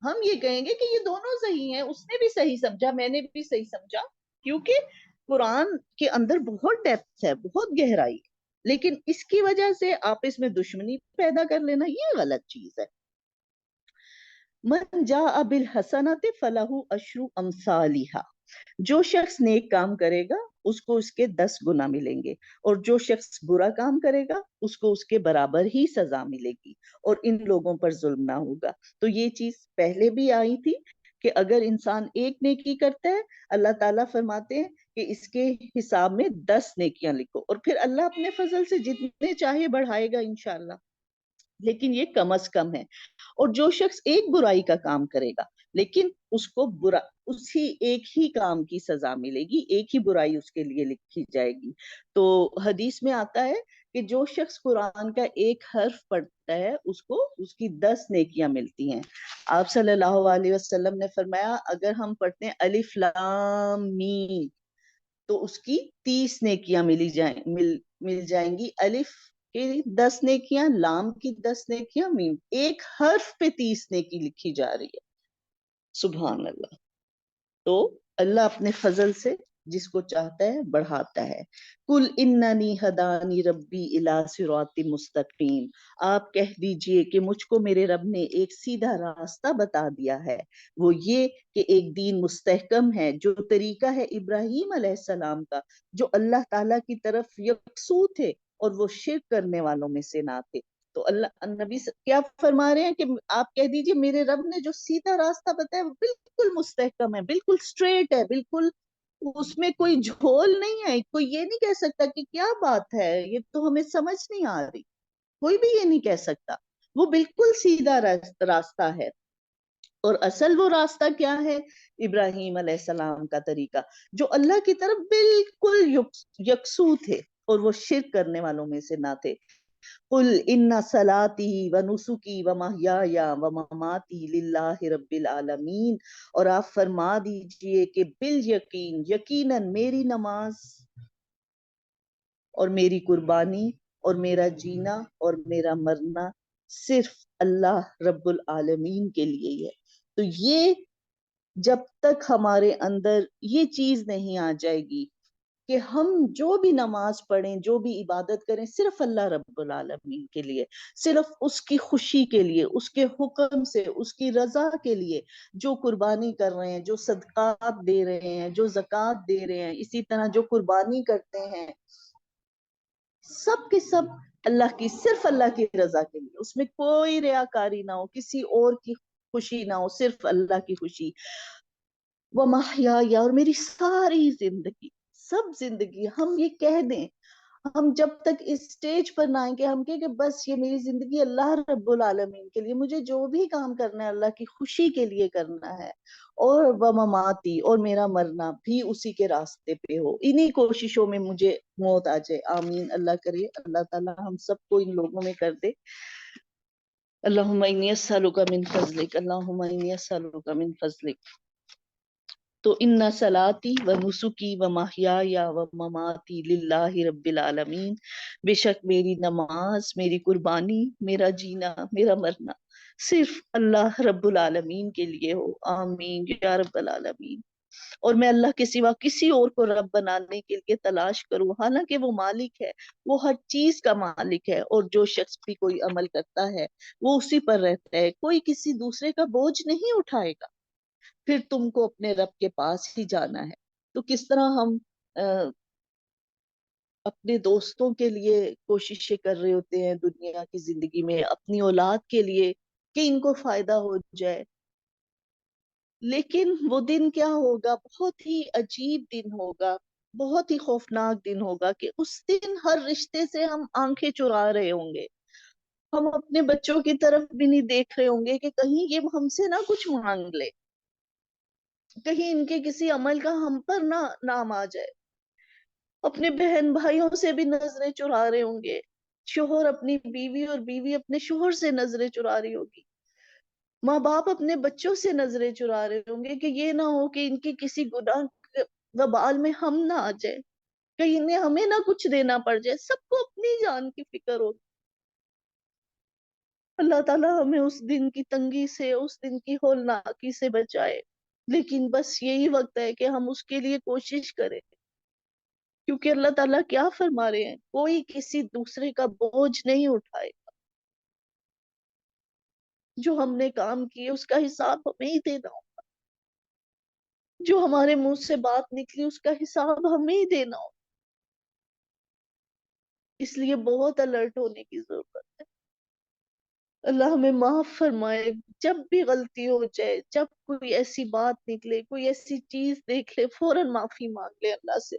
ہم یہ کہیں گے کہ یہ دونوں صحیح ہیں، اس نے بھی صحیح سمجھا، میں نے بھی صحیح سمجھا، کیونکہ قرآن کے اندر بہت ڈیپتھ ہے، بہت گہرائی ہے. لیکن اس کی وجہ سے آپس میں دشمنی پیدا کر لینا یہ غلط چیز ہے. من جاء بالحسنۃ فلہ عشر امثالھا، جو شخص نیک کام کرے گا اس کو اس کے 10 گنا ملیں گے، اور جو شخص برا کام کرے گا اس کو اس کے برابر ہی سزا ملے گی، اور ان لوگوں پر ظلم نہ ہوگا. تو یہ چیز پہلے بھی آئی تھی کہ اگر انسان ایک نیکی کرتا ہے، اللہ تعالیٰ فرماتے ہیں کہ اس کے حساب میں 10 نیکیاں لکھو، اور پھر اللہ اپنے فضل سے جتنے چاہے بڑھائے گا انشاءاللہ، لیکن یہ کم از کم ہے. اور جو شخص ایک برائی کا کام کرے گا لیکن اس کو برا اسی ایک ہی کام کی سزا ملے گی، ایک ہی برائی اس کے لیے لکھی جائے گی۔ تو حدیث میں آتا ہے کہ جو شخص قرآن کا ایک حرف پڑھتا ہے اس کو اس کی 10 نیکیاں ملتی ہیں۔ آپ صلی اللہ علیہ وسلم نے فرمایا اگر ہم پڑھتے ہیں الف لام میم تو اس کی 30 نیکیاں مل جائیں گی۔ الف کی 10 نیکیاں، لام کی 10 نیکیاں، میم ایک حرف پہ 30 نیکی لکھی جا رہی ہے۔ سبحان اللہ۔ تو اللہ اپنے فضل سے جس کو چاہتا ہے بڑھاتا ہے۔ کل اننی ہدانی ربی الی صراط مستقیم، آپ کہہ دیجئے کہ مجھ کو میرے رب نے ایک سیدھا راستہ بتا دیا ہے، وہ یہ کہ ایک دین مستحکم ہے، جو طریقہ ہے ابراہیم علیہ السلام کا، جو اللہ تعالیٰ کی طرف یکسو تھے اور وہ شرک کرنے والوں میں سے نہ تھے۔ تو اللہ نبی کیا فرما رہے ہیں کہ آپ کہہ دیجئے میرے رب نے جو سیدھا راستہ بتایا وہ بالکل مستحکم ہے، بالکل سٹریٹ ہے، بالکل اس میں کوئی جھول نہیں ہے۔ کوئی یہ نہیں کہہ سکتا کہ کیا بات ہے، یہ تو ہمیں سمجھ نہیں آ رہی، کوئی بھی یہ نہیں کہہ سکتا۔ وہ بالکل سیدھا راستہ ہے۔ اور اصل وہ راستہ کیا ہے؟ ابراہیم علیہ السلام کا طریقہ، جو اللہ کی طرف بالکل یکسو تھے اور وہ شرک کرنے والوں میں سے نہ تھے۔ قل ان صلاتی و نسکی و محیای و مماتی للہ رب العالمین، اور آپ فرما دیجئے کہ بالیقین، یقیناً میری نماز اور میری قربانی اور میرا جینا اور میرا مرنا صرف اللہ رب العالمین کے لیے ہی ہے۔ تو یہ جب تک ہمارے اندر یہ چیز نہیں آ جائے گی کہ ہم جو بھی نماز پڑھیں، جو بھی عبادت کریں صرف اللہ رب العالمین کے لیے، صرف اس کی خوشی کے لیے، اس کے حکم سے، اس کی رضا کے لیے، جو قربانی کر رہے ہیں، جو صدقات دے رہے ہیں، جو زکوٰۃ دے رہے ہیں، اسی طرح جو قربانی کرتے ہیں، سب کے سب اللہ کی، صرف اللہ کی رضا کے لیے، اس میں کوئی ریاکاری نہ ہو، کسی اور کی خوشی نہ ہو، صرف اللہ کی خوشی۔ وہ محیا، اور میری ساری زندگی، سب زندگی ہم یہ کہہ دیں، ہم جب تک اس سٹیج پر نہ آئیں کہ ہم کہ بس یہ میری زندگی اللہ رب العالمین کے لیے، مجھے جو بھی کام کرنا ہے اللہ کی خوشی کے لیے کرنا ہے، اور ومماتی، اور میرا مرنا بھی اسی کے راستے پہ ہو، انہی کوششوں میں مجھے موت آ جائے۔ آمین، اللہ کرے اللہ تعالی ہم سب کو ان لوگوں میں کر دے۔ اللہم انی اسألک من فضلک، اللہم انی اسألک من فضلک۔ تو ان صلاتی و نسکی و محیای و مماتی للہ رب العالمین، بے شک میری نماز، میری قربانی، میرا جینا، میرا مرنا صرف اللہ رب العالمین کے لیے ہو۔ آمین یا رب العالمین۔ اور میں اللہ کے سوا کسی اور کو رب بنانے کے لیے تلاش کروں، حالانکہ وہ مالک ہے، وہ ہر چیز کا مالک ہے، اور جو شخص بھی کوئی عمل کرتا ہے وہ اسی پر رہتا ہے، کوئی کسی دوسرے کا بوجھ نہیں اٹھائے گا۔ پھر تم کو اپنے رب کے پاس ہی جانا ہے۔ تو کس طرح ہم اپنے دوستوں کے لیے کوششیں کر رہے ہوتے ہیں دنیا کی زندگی میں، اپنی اولاد کے لیے کہ ان کو فائدہ ہو جائے، لیکن وہ دن کیا ہوگا؟ بہت ہی عجیب دن ہوگا، بہت ہی خوفناک دن ہوگا کہ اس دن ہر رشتے سے ہم آنکھیں چرا رہے ہوں گے، ہم اپنے بچوں کی طرف بھی نہیں دیکھ رہے ہوں گے کہ کہیں یہ ہم سے نہ کچھ مانگ لے، کہیں ان کے کسی عمل کا ہم پر نہ نام آ جائے۔ اپنے بہن بھائیوں سے بھی نظریں چرا رہے ہوں گے، شوہر اپنی بیوی اور بیوی اپنے شوہر سے نظریں چرا رہی ہوگی، ماں باپ اپنے بچوں سے نظریں چرا رہے ہوں گے کہ یہ نہ ہو کہ ان کی کسی گناہ کے وبال میں ہم نہ آ جائے، کہیں انہیں ہمیں نہ کچھ دینا پڑ جائے، سب کو اپنی جان کی فکر ہوگی۔ اللہ تعالیٰ ہمیں اس دن کی تنگی سے، اس دن کی ہولناکی سے بچائے، لیکن بس یہی وقت ہے کہ ہم اس کے لیے کوشش کریں، کیونکہ اللہ تعالیٰ کیا فرما رہے ہیں؟ کوئی کسی دوسرے کا بوجھ نہیں اٹھائے، جو ہم نے کام کیے اس کا حساب ہمیں ہی دینا ہو، جو ہمارے منہ سے بات نکلی اس کا حساب ہمیں ہی دینا ہو، اس لیے بہت الرٹ ہونے کی ضرورت ہے۔ اللہ ہمیں معاف فرمائے، جب بھی غلطی ہو جائے، جب کوئی ایسی بات نکلے، کوئی ایسی چیز دیکھ لے، فوراً معافی مانگ لے اللہ سے،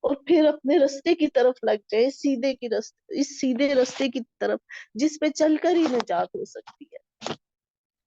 اور پھر اپنے رستے کی طرف لگ جائے، سیدھے کی رستے، اس سیدھے رستے کی طرف جس پہ چل کر ہی نجات ہو سکتی ہے۔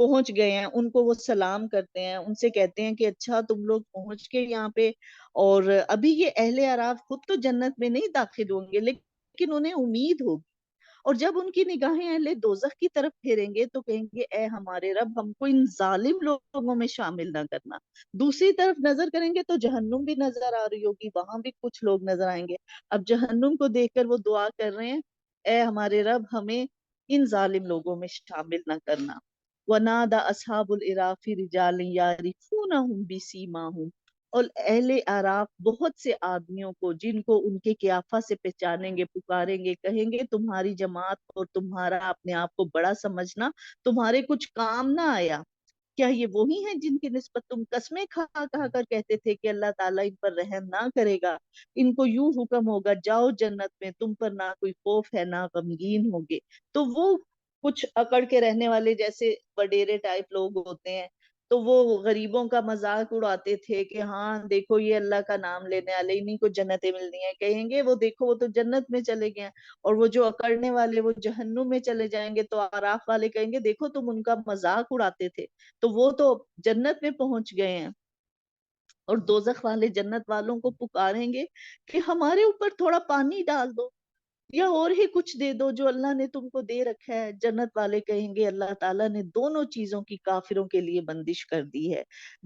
پہنچ گئے ہیں ان کو وہ سلام کرتے ہیں، ان سے کہتے ہیں کہ اچھا تم لوگ پہنچ کے یہاں پہ، اور ابھی یہ اہل عراف خود تو جنت میں نہیں داخل ہوں گے لیکن انہیں امید ہوگی، اور جب ان کی نگاہیں اہل دوزخ کی طرف پھیریں گے تو کہیں گے اے ہمارے رب ہم کو ان ظالم لوگوں میں شامل نہ کرنا، دوسری طرف نظر کریں گے تو جہنم بھی نظر آ رہی ہوگی، وہاں بھی کچھ لوگ نظر آئیں گے، اب جہنم کو دیکھ کر وہ دعا کر رہے ہیں اے ہمارے رب ہمیں ان ظالم لوگوں میں شامل نہ کرنا۔ وَنَادَى أَصْحَابُ الْأَعْرَافِ رِجَالًا يَعْرِفُونَهُمْ بِسِيمَاهُمْ، اور اہل اعراف بہت سے آدمیوں کو جن کو ان کے قیافہ سے پہچانیں گے، پکاریں گے، کہیں گے تمہاری جماعت اور تمہارا اپنے آپ کو بڑا سمجھنا تمہارے کچھ کام نہ آیا، کیا یہ وہی ہیں جن کی نسبت تم قسمیں کھا کھا کر کہتے تھے کہ اللہ تعالیٰ ان پر رحم نہ کرے گا، ان کو یوں حکم ہوگا جاؤ جنت میں، تم پر نہ کوئی خوف ہے نہ غمگین ہوگے، تو وہ کچھ اکڑ کے رہنے والے جیسے وڈیرے ٹائپ لوگ ہوتے ہیں تو وہ غریبوں کا مذاق اڑاتے تھے کہ ہاں دیکھو یہ اللہ کا نام لینے والے انہیں کو جنتیں ملنی ہیں، کہیں گے وہ دیکھو وہ تو جنت میں چلے گئے ہیں، اور وہ جو اکڑنے والے وہ جہنم میں چلے جائیں گے، تو آراف والے کہیں گے دیکھو تم ان کا مذاق اڑاتے تھے تو وہ تو جنت میں پہنچ گئے ہیں، اور دوزخ والے جنت والوں کو پکاریں گے کہ ہمارے اوپر تھوڑا پانی ڈال دو یا اور ہی کچھ دے دو جو اللہ نے تم کو دے رکھا ہے، جنت والے کہیں گے اللہ تعالیٰ نے دونوں چیزوں کی کافروں کے لیے بندش کر دی ہے،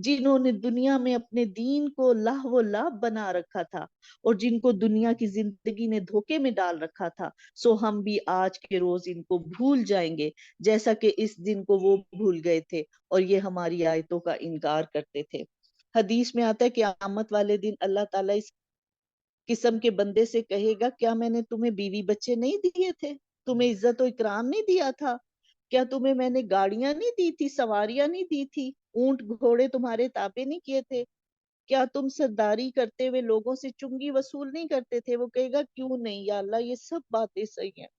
جنہوں نے دنیا میں اپنے دین کو لہو و لعب بنا رکھا تھا اور جن کو دنیا کی زندگی نے دھوکے میں ڈال رکھا تھا، سو ہم بھی آج کے روز ان کو بھول جائیں گے جیسا کہ اس دن کو وہ بھول گئے تھے اور یہ ہماری آیتوں کا انکار کرتے تھے۔ حدیث میں آتا ہے کہ قیامت والے دن اللہ تعالیٰ اس قسم کے بندے سے کہے گا کیا میں نے تمہیں بیوی بچے نہیں دیے تھے، تمہیں عزت و اکرام نہیں دیا تھا، کیا تمہیں میں نے گاڑیاں نہیں دی تھی، سواریاں نہیں دی تھی، اونٹ گھوڑے تمہارے تابع نہیں کیے تھے، کیا تم سرداری کرتے ہوئے لوگوں سے چنگی وصول نہیں کرتے تھے؟ وہ کہے گا کیوں نہیں یا اللہ یہ سب باتیں صحیح ہیں۔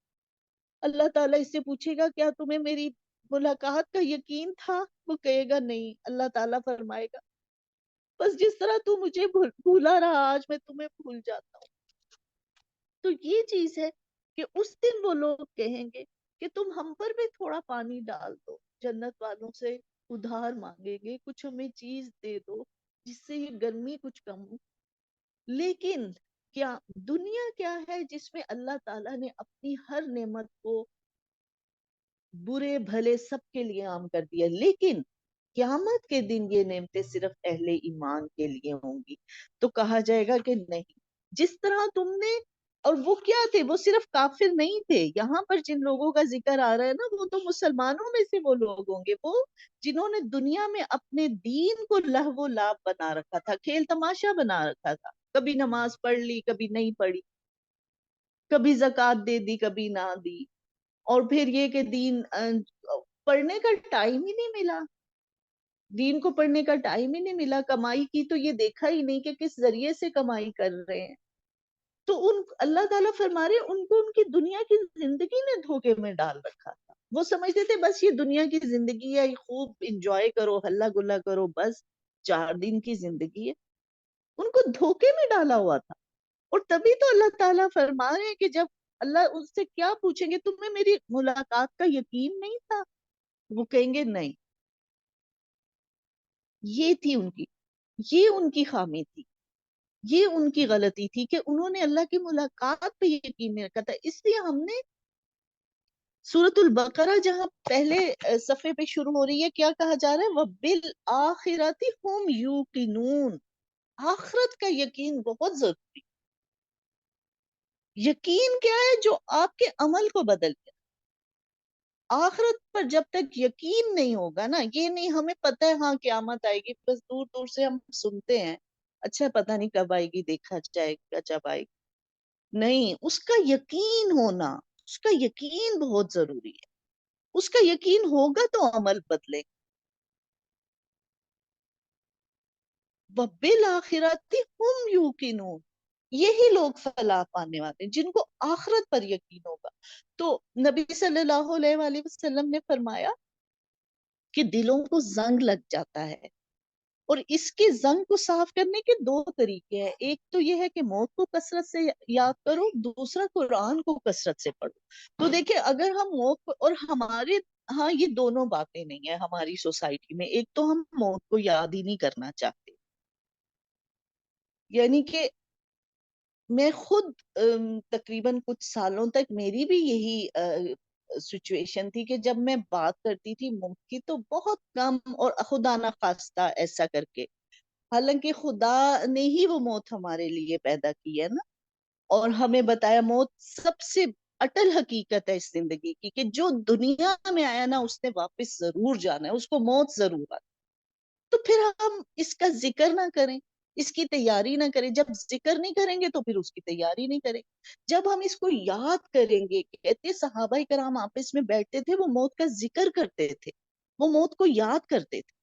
اللہ تعالیٰ اس سے پوچھے گا کیا تمہیں میری ملاقات کا یقین تھا؟ وہ کہے گا نہیں، اللہ تعالیٰ فرمائے گا بس جس طرح تو مجھے بھولا رہا آج میں تمہیں بھول جاتا ہوں۔ تو یہ چیز ہے کہ اس دن وہ لوگ کہیں گے کہ تم ہم پر بھی تھوڑا پانی ڈال دو، جنت والوں سے ادھار مانگیں گے کچھ ہمیں چیز دے دو جس سے یہ گرمی کچھ کم ہو، لیکن کیا دنیا کیا ہے جس میں اللہ تعالیٰ نے اپنی ہر نعمت کو برے بھلے سب کے لیے عام کر دیا، لیکن قیامت کے دن یہ نعمتیں صرف اہل ایمان کے لیے ہوں گی، تو کہا جائے گا کہ نہیں جس طرح تم نے، اور وہ کیا تھے وہ صرف کافر نہیں تھے، یہاں پر جن لوگوں کا ذکر آ رہا ہے نا وہ تو مسلمانوں میں سے وہ لوگ ہوں گے، وہ جنہوں نے دنیا میں اپنے دین کو لہو و لعب بنا رکھا تھا، کھیل تماشا بنا رکھا تھا، کبھی نماز پڑھ لی کبھی نہیں پڑھی، کبھی زکوٰۃ دے دی کبھی نہ دی، اور پھر یہ کہ دین پڑھنے کا ٹائم ہی نہیں ملا، دین کو پڑھنے کا ٹائم ہی نہیں ملا، کمائی کی تو یہ دیکھا ہی نہیں کہ کس ذریعے سے کمائی کر رہے ہیں، تو ان اللہ تعالیٰ فرما رہے ان کو ان کی دنیا کی زندگی نے دھوکے میں ڈال رکھا تھا، وہ سمجھتے تھے بس یہ دنیا کی زندگی ہے خوب انجوائے کرو ہلا گلا کرو، بس 4 دن کی زندگی ہے، ان کو دھوکے میں ڈالا ہوا تھا، اور تبھی تو اللہ تعالیٰ فرما رہے ہیں کہ جب اللہ ان سے کیا پوچھیں گے تمہیں میری ملاقات کا یقین نہیں تھا، وہ کہیں گے نہیں، یہ تھی ان کی، یہ ان کی خامی تھی، یہ ان کی غلطی تھی کہ انہوں نے اللہ کی ملاقات پہ یقین نہیں رکھا تھا، اس لیے ہم نے سورۃ البقرہ جہاں پہلے صفحے پہ شروع ہو رہی ہے کیا کہا جا رہا ہے وَبِالْآخِرَةِ هُمْ يُوقِنُونَ، آخرت کا یقین بہت ضروری، یقین کیا ہے جو آپ کے عمل کو بدل گیا، آخرت پر جب تک یقین نہیں ہوگا نا، یہ نہیں ہمیں پتہ ہے ہاں قیامت آئے گی بس دور دور سے ہم سنتے ہیں اچھا پتہ نہیں کب آئے گی دیکھا جائے گا جب آئے گی، نہیں اس کا یقین ہونا، اس کا یقین بہت ضروری ہے، اس کا یقین ہوگا تو عمل بدلے، وَبِالْآخِرَةِ هُمْ يُوقِنُونَ، یہی لوگ فلاح پانے والے ہیں جن کو آخرت پر یقین ہوگا، تو نبی صلی اللہ علیہ وآلہ وسلم نے فرمایا کہ دلوں کو زنگ لگ جاتا ہے، اور اس کے زنگ کو صاف کرنے کے 2 طریقے ہیں، ایک تو یہ ہے کہ موت کو کثرت سے یاد کرو، دوسرا قرآن کو کثرت سے پڑھو، تو دیکھیں اگر ہم موت کو، اور ہمارے ہاں یہ دونوں باتیں نہیں ہیں ہماری سوسائٹی میں. ایک تو ہم موت کو یاد ہی نہیں کرنا چاہتے. یعنی کہ میں خود تقریباً کچھ سالوں تک میری بھی یہی سچویشن تھی کہ جب میں بات کرتی تھی موت کی تو بہت کم اور خدا نہ خواستہ ایسا کر کے. حالانکہ خدا نے ہی وہ موت ہمارے لیے پیدا کی ہے نا, اور ہمیں بتایا موت سب سے اٹل حقیقت ہے اس زندگی کی, کہ جو دنیا میں آیا نا اس نے واپس ضرور جانا ہے, اس کو موت ضرور آتی. تو پھر ہم اس کا ذکر نہ کریں, اس کی تیاری نہ کریں. جب ذکر نہیں کریں گے تو پھر اس کی تیاری نہیں کریں. جب ہم اس کو یاد کریں گے, کہتے صحابہ کرام آپس میں بیٹھتے تھے, وہ موت کا ذکر کرتے تھے, وہ موت کو یاد کرتے تھے.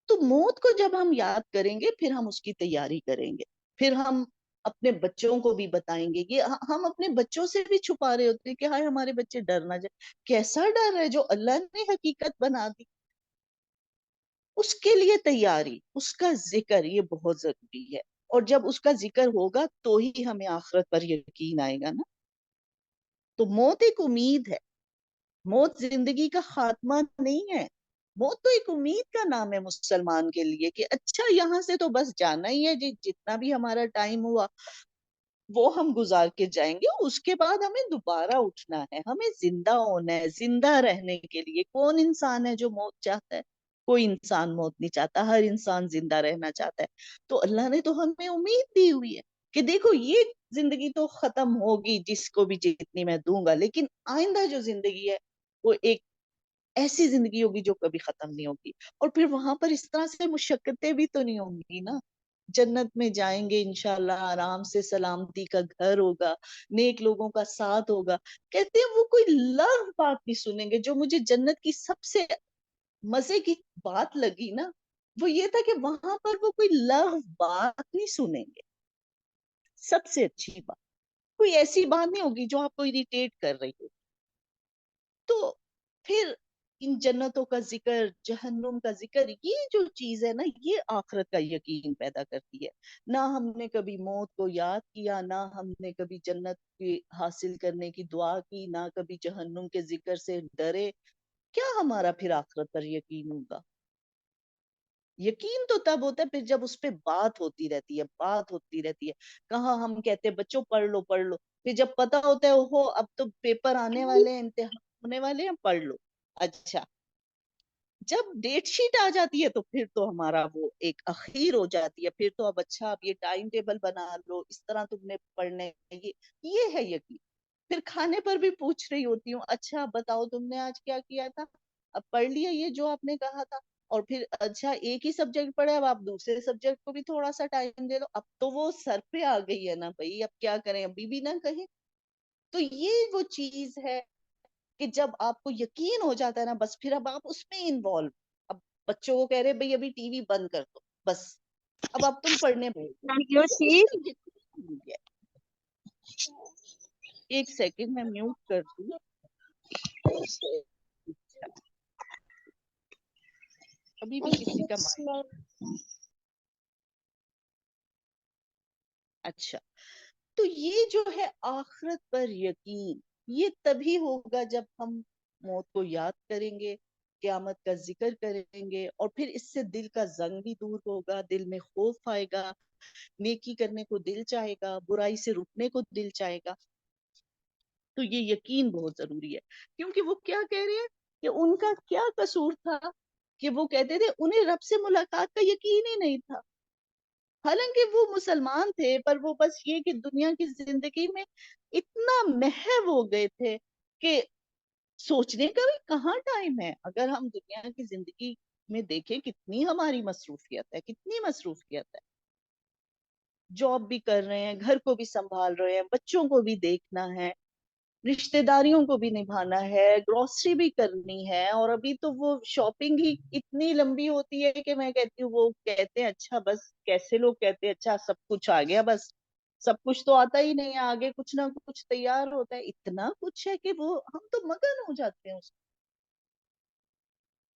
تو موت کو جب ہم یاد کریں گے پھر ہم اس کی تیاری کریں گے. پھر ہم اپنے بچوں کو بھی بتائیں گے. یہ ہم اپنے بچوں سے بھی چھپا رہے ہوتے ہیں کہ ہائے ہمارے بچے ڈر نہ جائے. کیسا ڈر ہے جو اللہ نے حقیقت بنا دی. اس کے لیے تیاری, اس کا ذکر یہ بہت ضروری ہے. اور جب اس کا ذکر ہوگا تو ہی ہمیں آخرت پر یقین آئے گا نا. تو موت ایک امید ہے, موت زندگی کا خاتمہ نہیں ہے. موت تو ایک امید کا نام ہے مسلمان کے لیے, کہ اچھا یہاں سے تو بس جانا ہی ہے جی, جتنا بھی ہمارا ٹائم ہوا وہ ہم گزار کے جائیں گے. اس کے بعد ہمیں دوبارہ اٹھنا ہے, ہمیں زندہ ہونا ہے. زندہ رہنے کے لیے کون انسان ہے جو موت چاہتا ہے؟ کوئی انسان موت نہیں چاہتا, ہر انسان زندہ رہنا چاہتا ہے. تو اللہ نے تو ہمیں امید دی ہوئی ہے کہ دیکھو یہ زندگی تو ختم ہوگی جس کو بھی جتنی میں دوں گا, لیکن آئندہ جو زندگی ہے وہ ایک ایسی زندگی ہوگی جو کبھی ختم نہیں ہوگی. اور پھر وہاں پر اس طرح سے مشقتیں بھی تو نہیں ہوں گی نا. جنت میں جائیں گے انشاءاللہ, آرام سے سلامتی کا گھر ہوگا, نیک لوگوں کا ساتھ ہوگا. کہتے ہیں وہ کوئی لغو بات نہیں سنیں گے. جو مجھے جنت کی سب سے مزے کی بات لگی نا, وہ یہ تھا کہ وہاں پر وہ کوئی لغو بات نہیں سنیں گے. سب سے اچھی بات, کوئی ایسی بات نہیں ہوگی جو آپ کو اریٹیٹ کر رہی ہو. تو پھر ان جنتوں کا ذکر, جہنم کا ذکر, یہ جو چیز ہے نا یہ آخرت کا یقین پیدا کرتی ہے. نہ ہم نے کبھی موت کو یاد کیا, نہ ہم نے کبھی جنت کی حاصل کرنے کی دعا کی, نہ کبھی جہنم کے ذکر سے ڈرے, کیا ہمارا پھر آخرت پر یقین ہوگا؟ یقین تو تب ہوتا ہے پھر جب اس پہ بات ہوتی رہتی ہے, بات ہوتی رہتی ہے. کہاں ہم کہتے ہیں بچوں پڑھ لو پڑھ لو, پھر جب پتا ہوتا ہے اوہو اب تو پیپر آنے والے ہیں, امتحان ہونے والے ہیں, پڑھ لو. اچھا جب ڈیٹ شیٹ آ جاتی ہے تو پھر تو ہمارا وہ ایک اخیر ہو جاتی ہے. پھر تو اب اچھا اب یہ ٹائم ٹیبل بنا لو, اس طرح تم نے پڑھنے, یہ ہے یقین. پھر کھانے پر بھی پوچھ رہی ہوتی ہوں, اچھا بتاؤ تم نے آج کیا کیا تھا, اب پڑھ لیا یہ جو آپ نے کہا تھا. اور پھر اچھا ایک ہی سبجیکٹ پڑھے, اب آپ دوسرے سبجیکٹ کو بھی تھوڑا سا ٹائم دے دو. اب تو وہ سر پہ آ گئی ہے نا بھائی, اب کیا کریں, ابھی بھی نہ کہیں. تو یہ وہ چیز ہے کہ جب آپ کو یقین ہو جاتا ہے نا, بس پھر اب آپ اس میں انوالو. اب بچوں کو کہہ رہے بھائی ابھی ٹی وی بند کر دو, بس اب تم پڑھنے بیٹھ جاؤ. تو اس کا یقین ہو گیا. ایک سیکنڈ میں میوٹ کر دوں. ابھی بھی کسی کا اچھا. تو یہ جو ہے آخرت پر یقین, یہ تبھی ہوگا جب ہم موت کو یاد کریں گے, قیامت کا ذکر کریں گے, اور پھر اس سے دل کا زنگ بھی دور ہوگا, دل میں خوف آئے گا, نیکی کرنے کو دل چاہے گا, برائی سے رکنے کو دل چاہے گا. تو یہ یقین بہت ضروری ہے. کیونکہ وہ کیا کہہ رہے ہیں کہ ان کا کیا قصور تھا کہ وہ کہتے تھے انہیں رب سے ملاقات کا یقین ہی نہیں تھا. حالانکہ وہ مسلمان تھے, پر وہ بس یہ کہ دنیا کی زندگی میں اتنا محو ہو گئے تھے کہ سوچنے کا بھی کہاں ٹائم ہے. اگر ہم دنیا کی زندگی میں دیکھیں کتنی ہماری مصروفیت ہے, کتنی مصروفیت ہے. جاب بھی کر رہے ہیں, گھر کو بھی سنبھال رہے ہیں, بچوں کو بھی دیکھنا ہے, رشتہ داریوں کو بھی نبھانا ہے, گروسری بھی کرنی ہے. اور ابھی تو وہ شاپنگ ہی اتنی لمبی ہوتی ہے کہ میں کہتی ہوں, وہ کہتے ہیں اچھا بس, کیسے لوگ کہتے ہیں اچھا سب کچھ آ گیا, بس سب کچھ تو آتا ہی نہیں ہے, آگے کچھ نہ کچھ تیار ہوتا ہے. اتنا کچھ ہے کہ وہ ہم تو مگن ہو جاتے ہیں اس میں.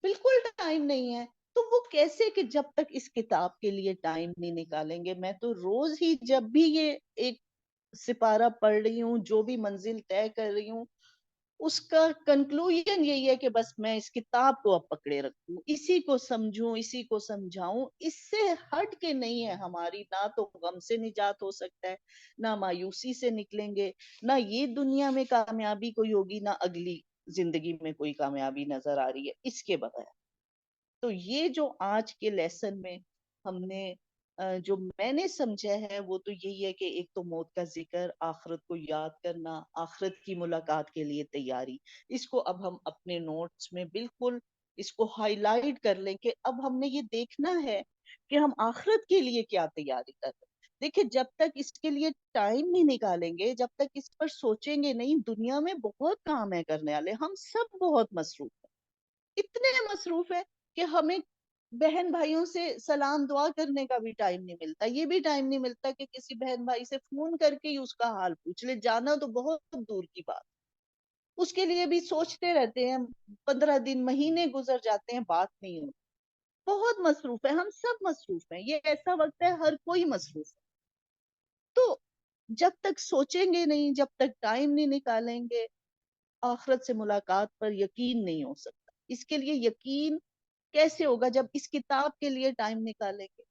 بالکل ٹائم نہیں ہے. تو وہ کیسے کہ جب تک اس کتاب کے لیے ٹائم نہیں نکالیں گے. میں تو روز ہی جب بھی یہ ایک سپارہ پڑھ رہی ہوں, جو بھی منزل طے کر رہی ہوں, اس کا کنکلوژن یہی ہے کہ بس میں اس کتاب کو اب پکڑے رکھوں، اسی کو سمجھوں، اسی کو سمجھاؤں، اس سے ہٹ کے نہیں ہے ہماری نہ تو غم سے نجات ہو سکتا ہے، نہ مایوسی سے نکلیں گے، نہ یہ دنیا میں کامیابی کوئی ہوگی، نہ اگلی زندگی میں کوئی کامیابی نظر آ رہی ہے اس کے بغیر۔ تو یہ جو آج کے لیسن میں ہم نے جو میں نے سمجھا ہے وہ تو یہی ہے کہ ایک تو موت کا ذکر، آخرت کو یاد کرنا، آخرت کی ملاقات کے لیے تیاری، اس کو اب ہم اپنے نوٹس میں بالکل اس کو ہائی لائٹ کر لیں کہ اب ہم نے یہ دیکھنا ہے کہ ہم آخرت کے لیے کیا تیاری کر رہے ہیں۔ دیکھیں جب تک اس کے لیے ٹائم نہیں نکالیں گے، جب تک اس پر سوچیں گے نہیں، دنیا میں بہت کام ہے کرنے والے، ہم سب بہت مصروف ہیں، اتنے مصروف ہے کہ ہمیں بہن بھائیوں سے سلام دعا کرنے کا بھی ٹائم نہیں ملتا، یہ بھی ٹائم نہیں ملتا کہ کسی بہن بھائی سے فون کر کے ہی اس کا حال پوچھ لے، جانا تو بہت دور کی بات، اس کے لیے بھی سوچتے رہتے ہیں، 15 دن مہینے گزر جاتے ہیں، بات نہیں ہوتی، بہت مصروف ہے، ہم سب مصروف ہیں، یہ ایسا وقت ہے ہر کوئی مصروف ہے۔ تو جب تک سوچیں گے نہیں، جب تک ٹائم نہیں نکالیں گے، آخرت سے ملاقات پر یقین نہیں ہو سکتا۔ اس کے لیے یقین کیسے ہوگا؟ جب اس کتاب کے لیے ٹائم نکالیں گے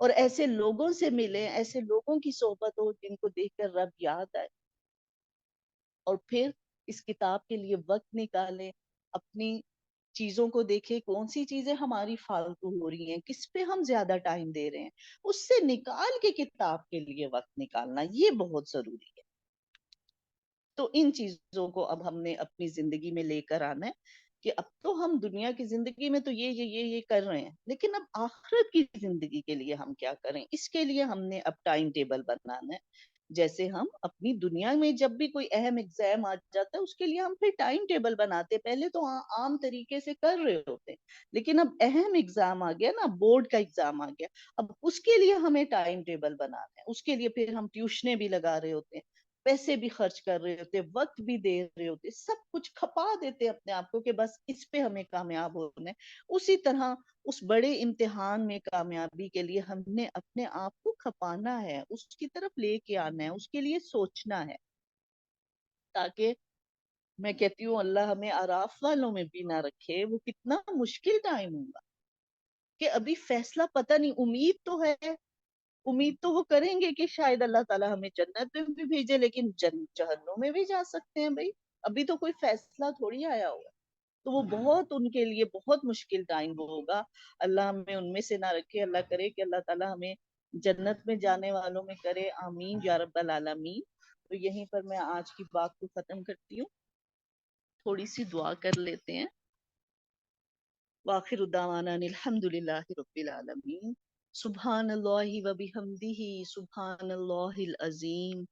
اور ایسے لوگوں سے ملیں، ایسے لوگوں کی صحبت ہو جن کو دیکھ کر رب یاد آئے، اور پھر اس کتاب کے لیے وقت نکالیں، اپنی چیزوں کو دیکھیں کون سی چیزیں ہماری فالتو ہو رہی ہیں، کس پہ ہم زیادہ ٹائم دے رہے ہیں، اس سے نکال کے کتاب کے لیے وقت نکالنا یہ بہت ضروری ہے۔ تو ان چیزوں کو اب ہم نے اپنی زندگی میں لے کر آنا ہے کہ اب تو ہم دنیا کی زندگی میں تو یہ کر رہے ہیں، لیکن اب آخرت کی زندگی کے لیے ہم کیا کریں، اس کے لیے ہم نے اب ٹائم ٹیبل بنانا ہے۔ جیسے ہم اپنی دنیا میں جب بھی کوئی اہم ایگزام آ جاتا ہے اس کے لیے ہم پھر ٹائم ٹیبل بناتے ہیں، پہلے تو عام طریقے سے کر رہے ہوتے ہیں، لیکن اب اہم ایگزام آ گیا نا، بورڈ کا ایگزام آ گیا، اب اس کے لیے ہمیں ٹائم ٹیبل بنانا ہے، اس کے لیے پھر ہم ٹیوشنیں بھی لگا رہے ہوتے ہیں، پیسے بھی خرچ کر رہے ہوتے، وقت بھی دے رہے ہوتے، سب کچھ کھپا دیتے اپنے آپ کو کہ بس اس پہ ہمیں کامیاب ہونا ہے۔ اسی طرح اس بڑے امتحان میں کامیابی کے لیے ہم نے اپنے آپ کو کھپانا ہے، اس کی طرف لے کے آنا ہے، اس کے لیے سوچنا ہے، تاکہ میں کہتی ہوں اللہ ہمیں آراف والوں میں بھی نہ رکھے، وہ کتنا مشکل ٹائم ہوگا کہ ابھی فیصلہ پتہ نہیں، امید تو ہے، امید تو وہ کریں گے کہ شاید اللہ تعالیٰ ہمیں جنت میں بھی بھیجے، لیکن جہنم میں بھی جا سکتے ہیں بھائی، ابھی تو کوئی فیصلہ تھوڑی آیا ہوگا، تو وہ بہت ان کے لیے بہت مشکل ٹائم ہوگا۔ اللہ ہمیں ان میں سے نہ رکھے، اللہ کرے کہ اللہ تعالیٰ ہمیں جنت میں جانے والوں میں کرے، آمین یا رب العالمین۔ تو یہیں پر میں آج کی بات کو ختم کرتی ہوں، تھوڑی سی دعا کر لیتے ہیں۔ وآخر دعوانا ان الحمد للہ رب العالمین۔ سبحان اللہ و بحمدہ، سبحان اللہ العظیم۔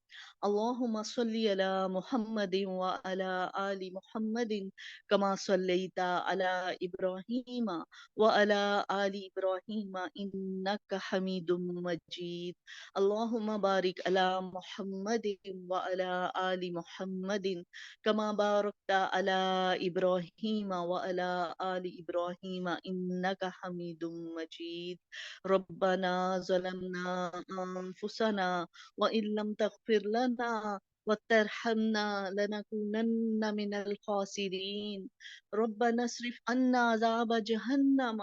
اللہم صلی علی محمد وعلی آل محمد کما صلیت علی ابراہیم وعلی آل ابراہیم انک حمید مجید۔ اللہم بارک علی محمد وعلی آل محمد کما بارکت علی ابراہیم وعلی آل ابراہیم انک حمید مجید۔ ربنا ظلمنا انفسنا وان لم تغفر لنا وترحمنا لنكونن من الخاسرين۔ ربنا اصرف عنا عذاب جہنم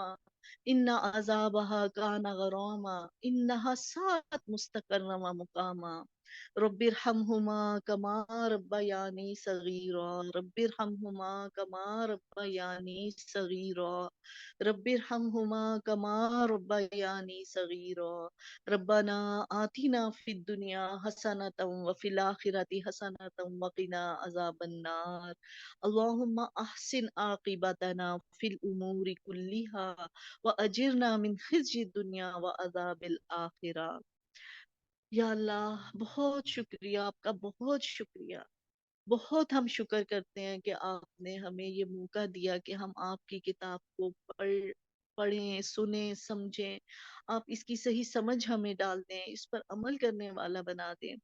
ان عذابها كان غراما انها ساءت مستقرا ومقاما۔ رب ارحمهما كما ربياني صغيرا، رب ارحمهما كما ربياني صغيرا، رب ارحمهما كما ربياني صغيرا۔ ربنا آتنا في الدنيا حسنة وفي الآخرة حسنة وقنا عذاب النار۔ اللهم احسن عاقبتنا في الأمور كلها وأجرنا من خزي الدنيا وعذاب الآخرة۔ یا اللہ بہت شکریہ، آپ کا بہت شکریہ، بہت ہم شکر کرتے ہیں کہ آپ نے ہمیں یہ موقع دیا کہ ہم آپ کی کتاب کو پڑھیں، سنیں، سمجھیں، آپ اس کی صحیح سمجھ ہمیں ڈال دیں، اس پر عمل کرنے والا بنا دیں۔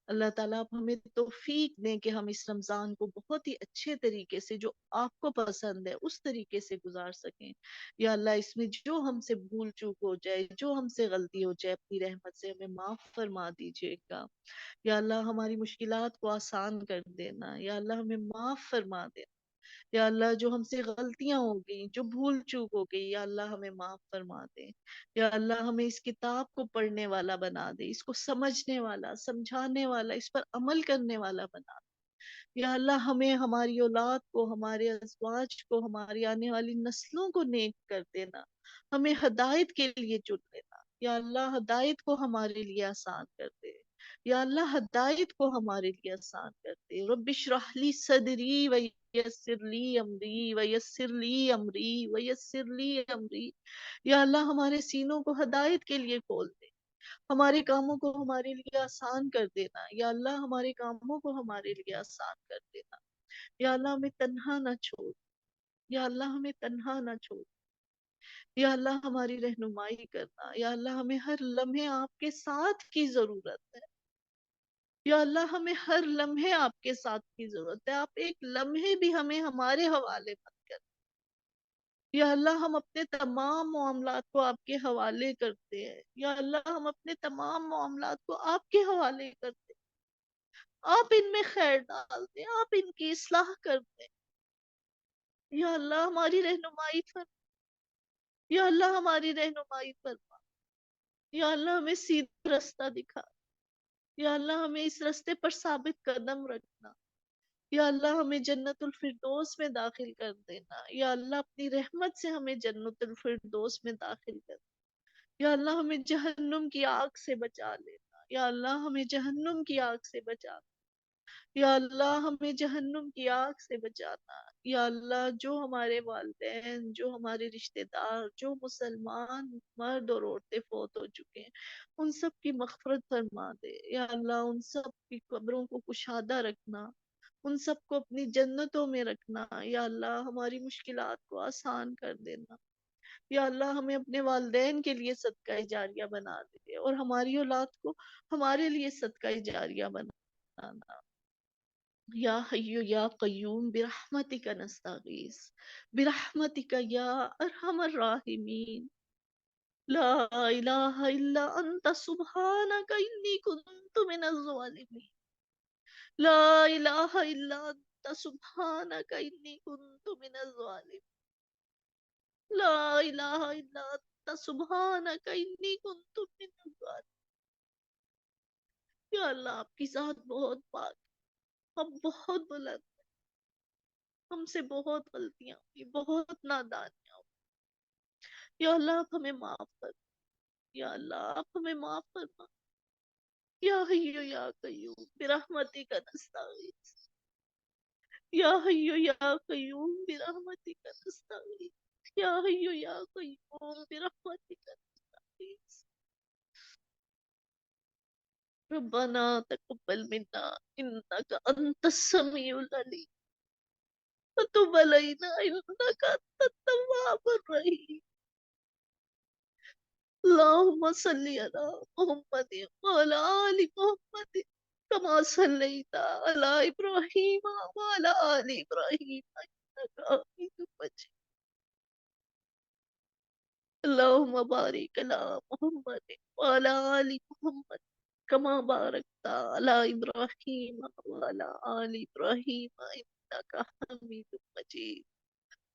اللہ تعالیٰ آپ ہمیں توفیق دیں کہ ہم اس رمضان کو بہت ہی اچھے طریقے سے، جو آپ کو پسند ہے اس طریقے سے گزار سکیں۔ یا اللہ اس میں جو ہم سے بھول چوک ہو جائے، جو ہم سے غلطی ہو جائے، اپنی رحمت سے ہمیں معاف فرما دیجیے گا۔ یا اللہ ہماری مشکلات کو آسان کر دینا، یا اللہ ہمیں معاف فرما دینا۔ یا اللہ جو ہم سے غلطیاں ہو گئیں، جو بھول چوک ہو گئی، یا اللہ ہمیں معاف فرما دے۔ یا اللہ ہمیں اس کتاب کو پڑھنے والا بنا دے، اس کو سمجھنے والا، سمجھانے والا، اس پر عمل کرنے والا بنا دے۔ یا اللہ ہمیں، ہماری اولاد کو، ہمارے ازواج کو، ہماری آنے والی نسلوں کو نیک کر دینا، ہمیں ہدایت کے لیے چن لینا۔ یا اللہ ہدایت کو ہمارے لیے آسان کر دے۔ یا اللہ ہدایت کو ہمارے لیے آسان کر دے۔ رب اشرح لی صدری ویسر لی امری ویسر لی امری ویسر لی امری۔ یا اللہ ہمارے سینوں کو ہدایت کے لیے کھول دے، ہمارے کاموں کو ہمارے لیے آسان کر دینا۔ یا اللہ ہمارے کاموں کو ہمارے لیے آسان کر دینا۔ یا اللہ ہمیں تنہا نہ چھوڑ، یا اللہ ہمیں تنہا نہ چھوڑ۔ یا اللہ ہماری رہنمائی کرنا۔ یا اللہ ہمیں ہر لمحے آپ کے ساتھ کی ضرورت ہے۔ یا اللہ ہمیں ہر لمحے آپ کے ساتھ کی ضرورت ہے۔ آپ ایک لمحے بھی ہمیں ہمارے حوالے مت کر۔ یا اللہ ہم اپنے تمام معاملات کو آپ کے حوالے کرتے ہیں۔ یا اللہ ہم اپنے تمام معاملات کو آپ کے حوالے کرتے ہیں۔ آپ ان میں خیر ڈال دیں، آپ ان کی اصلاح کر دیں۔ یا اللہ ہماری رہنمائی فرما۔ یا اللہ ہماری رہنمائی فرما۔ یا اللہ ہمیں سیدھا راستہ دکھا۔ یا اللہ ہمیں اس راستے پر ثابت قدم رکھنا۔ یا اللہ ہمیں جنت الفردوس میں داخل کر دینا۔ یا اللہ اپنی رحمت سے ہمیں جنت الفردوس میں داخل کر دینا۔ یا اللہ ہمیں جہنم کی آگ سے بچا لینا۔ یا اللہ ہمیں جہنم کی آگ سے بچانا۔ یا اللہ ہمیں جہنم کی آگ سے بچانا۔ یا اللہ جو ہمارے والدین، جو ہمارے رشتہ دار، جو مسلمان مرد اور عورتیں فوت ہو چکے ہیں، ان سب کی مغفرت فرما دے۔ یا اللہ ان سب کی قبروں کو کشادہ رکھنا، ان سب کو اپنی جنتوں میں رکھنا۔ یا اللہ ہماری مشکلات کو آسان کر دینا۔ یا اللہ ہمیں اپنے والدین کے لیے صدقہ جاریہ بنا دے، اور ہماری اولاد کو ہمارے لیے صدقہ جاریہ بنانا۔ یا حی یا قیوم برحمتک نستغیث، برحمتک یا ارحم الراحمین، لا الہ الا انت سبحانک انی کنت من الظالمین، لا الہ الا انت سبحانک انی کنت من الظالمین، لا الہ الا انت سبحانک انی کنت من الظالمین۔ یا اللہ آپ کی ذات بہت پاک، ہم بہت بلند، ہم سے بہت غلطیاں ہوئی، بہت نادانیاں ہوئی۔ یا اللہ آپ ہمیں معاف کر، یا اللہ آپ ہمیں معاف فرما۔ یا حی یا قیوم برحمتک نستغیث، یا حی یا قیوم برحمتک نستغیث، یا حی یا قیوم برحمتک نستغیث۔ ربنا تقبل منا انك انت السميع العليم وتب علينا انك انت التواب الرحيم۔ اللهم صل على محمد وعلى آل محمد كما صليت على إبراهيم وعلى آل إبراهيم إنك حميد مجيد۔ اللهم بارك على محمد وعلى آل محمد كما باركت على إبراهيم وعلى آل إبراهيم إنك حميد مجيد۔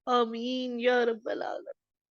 آمين يا رب العالمين۔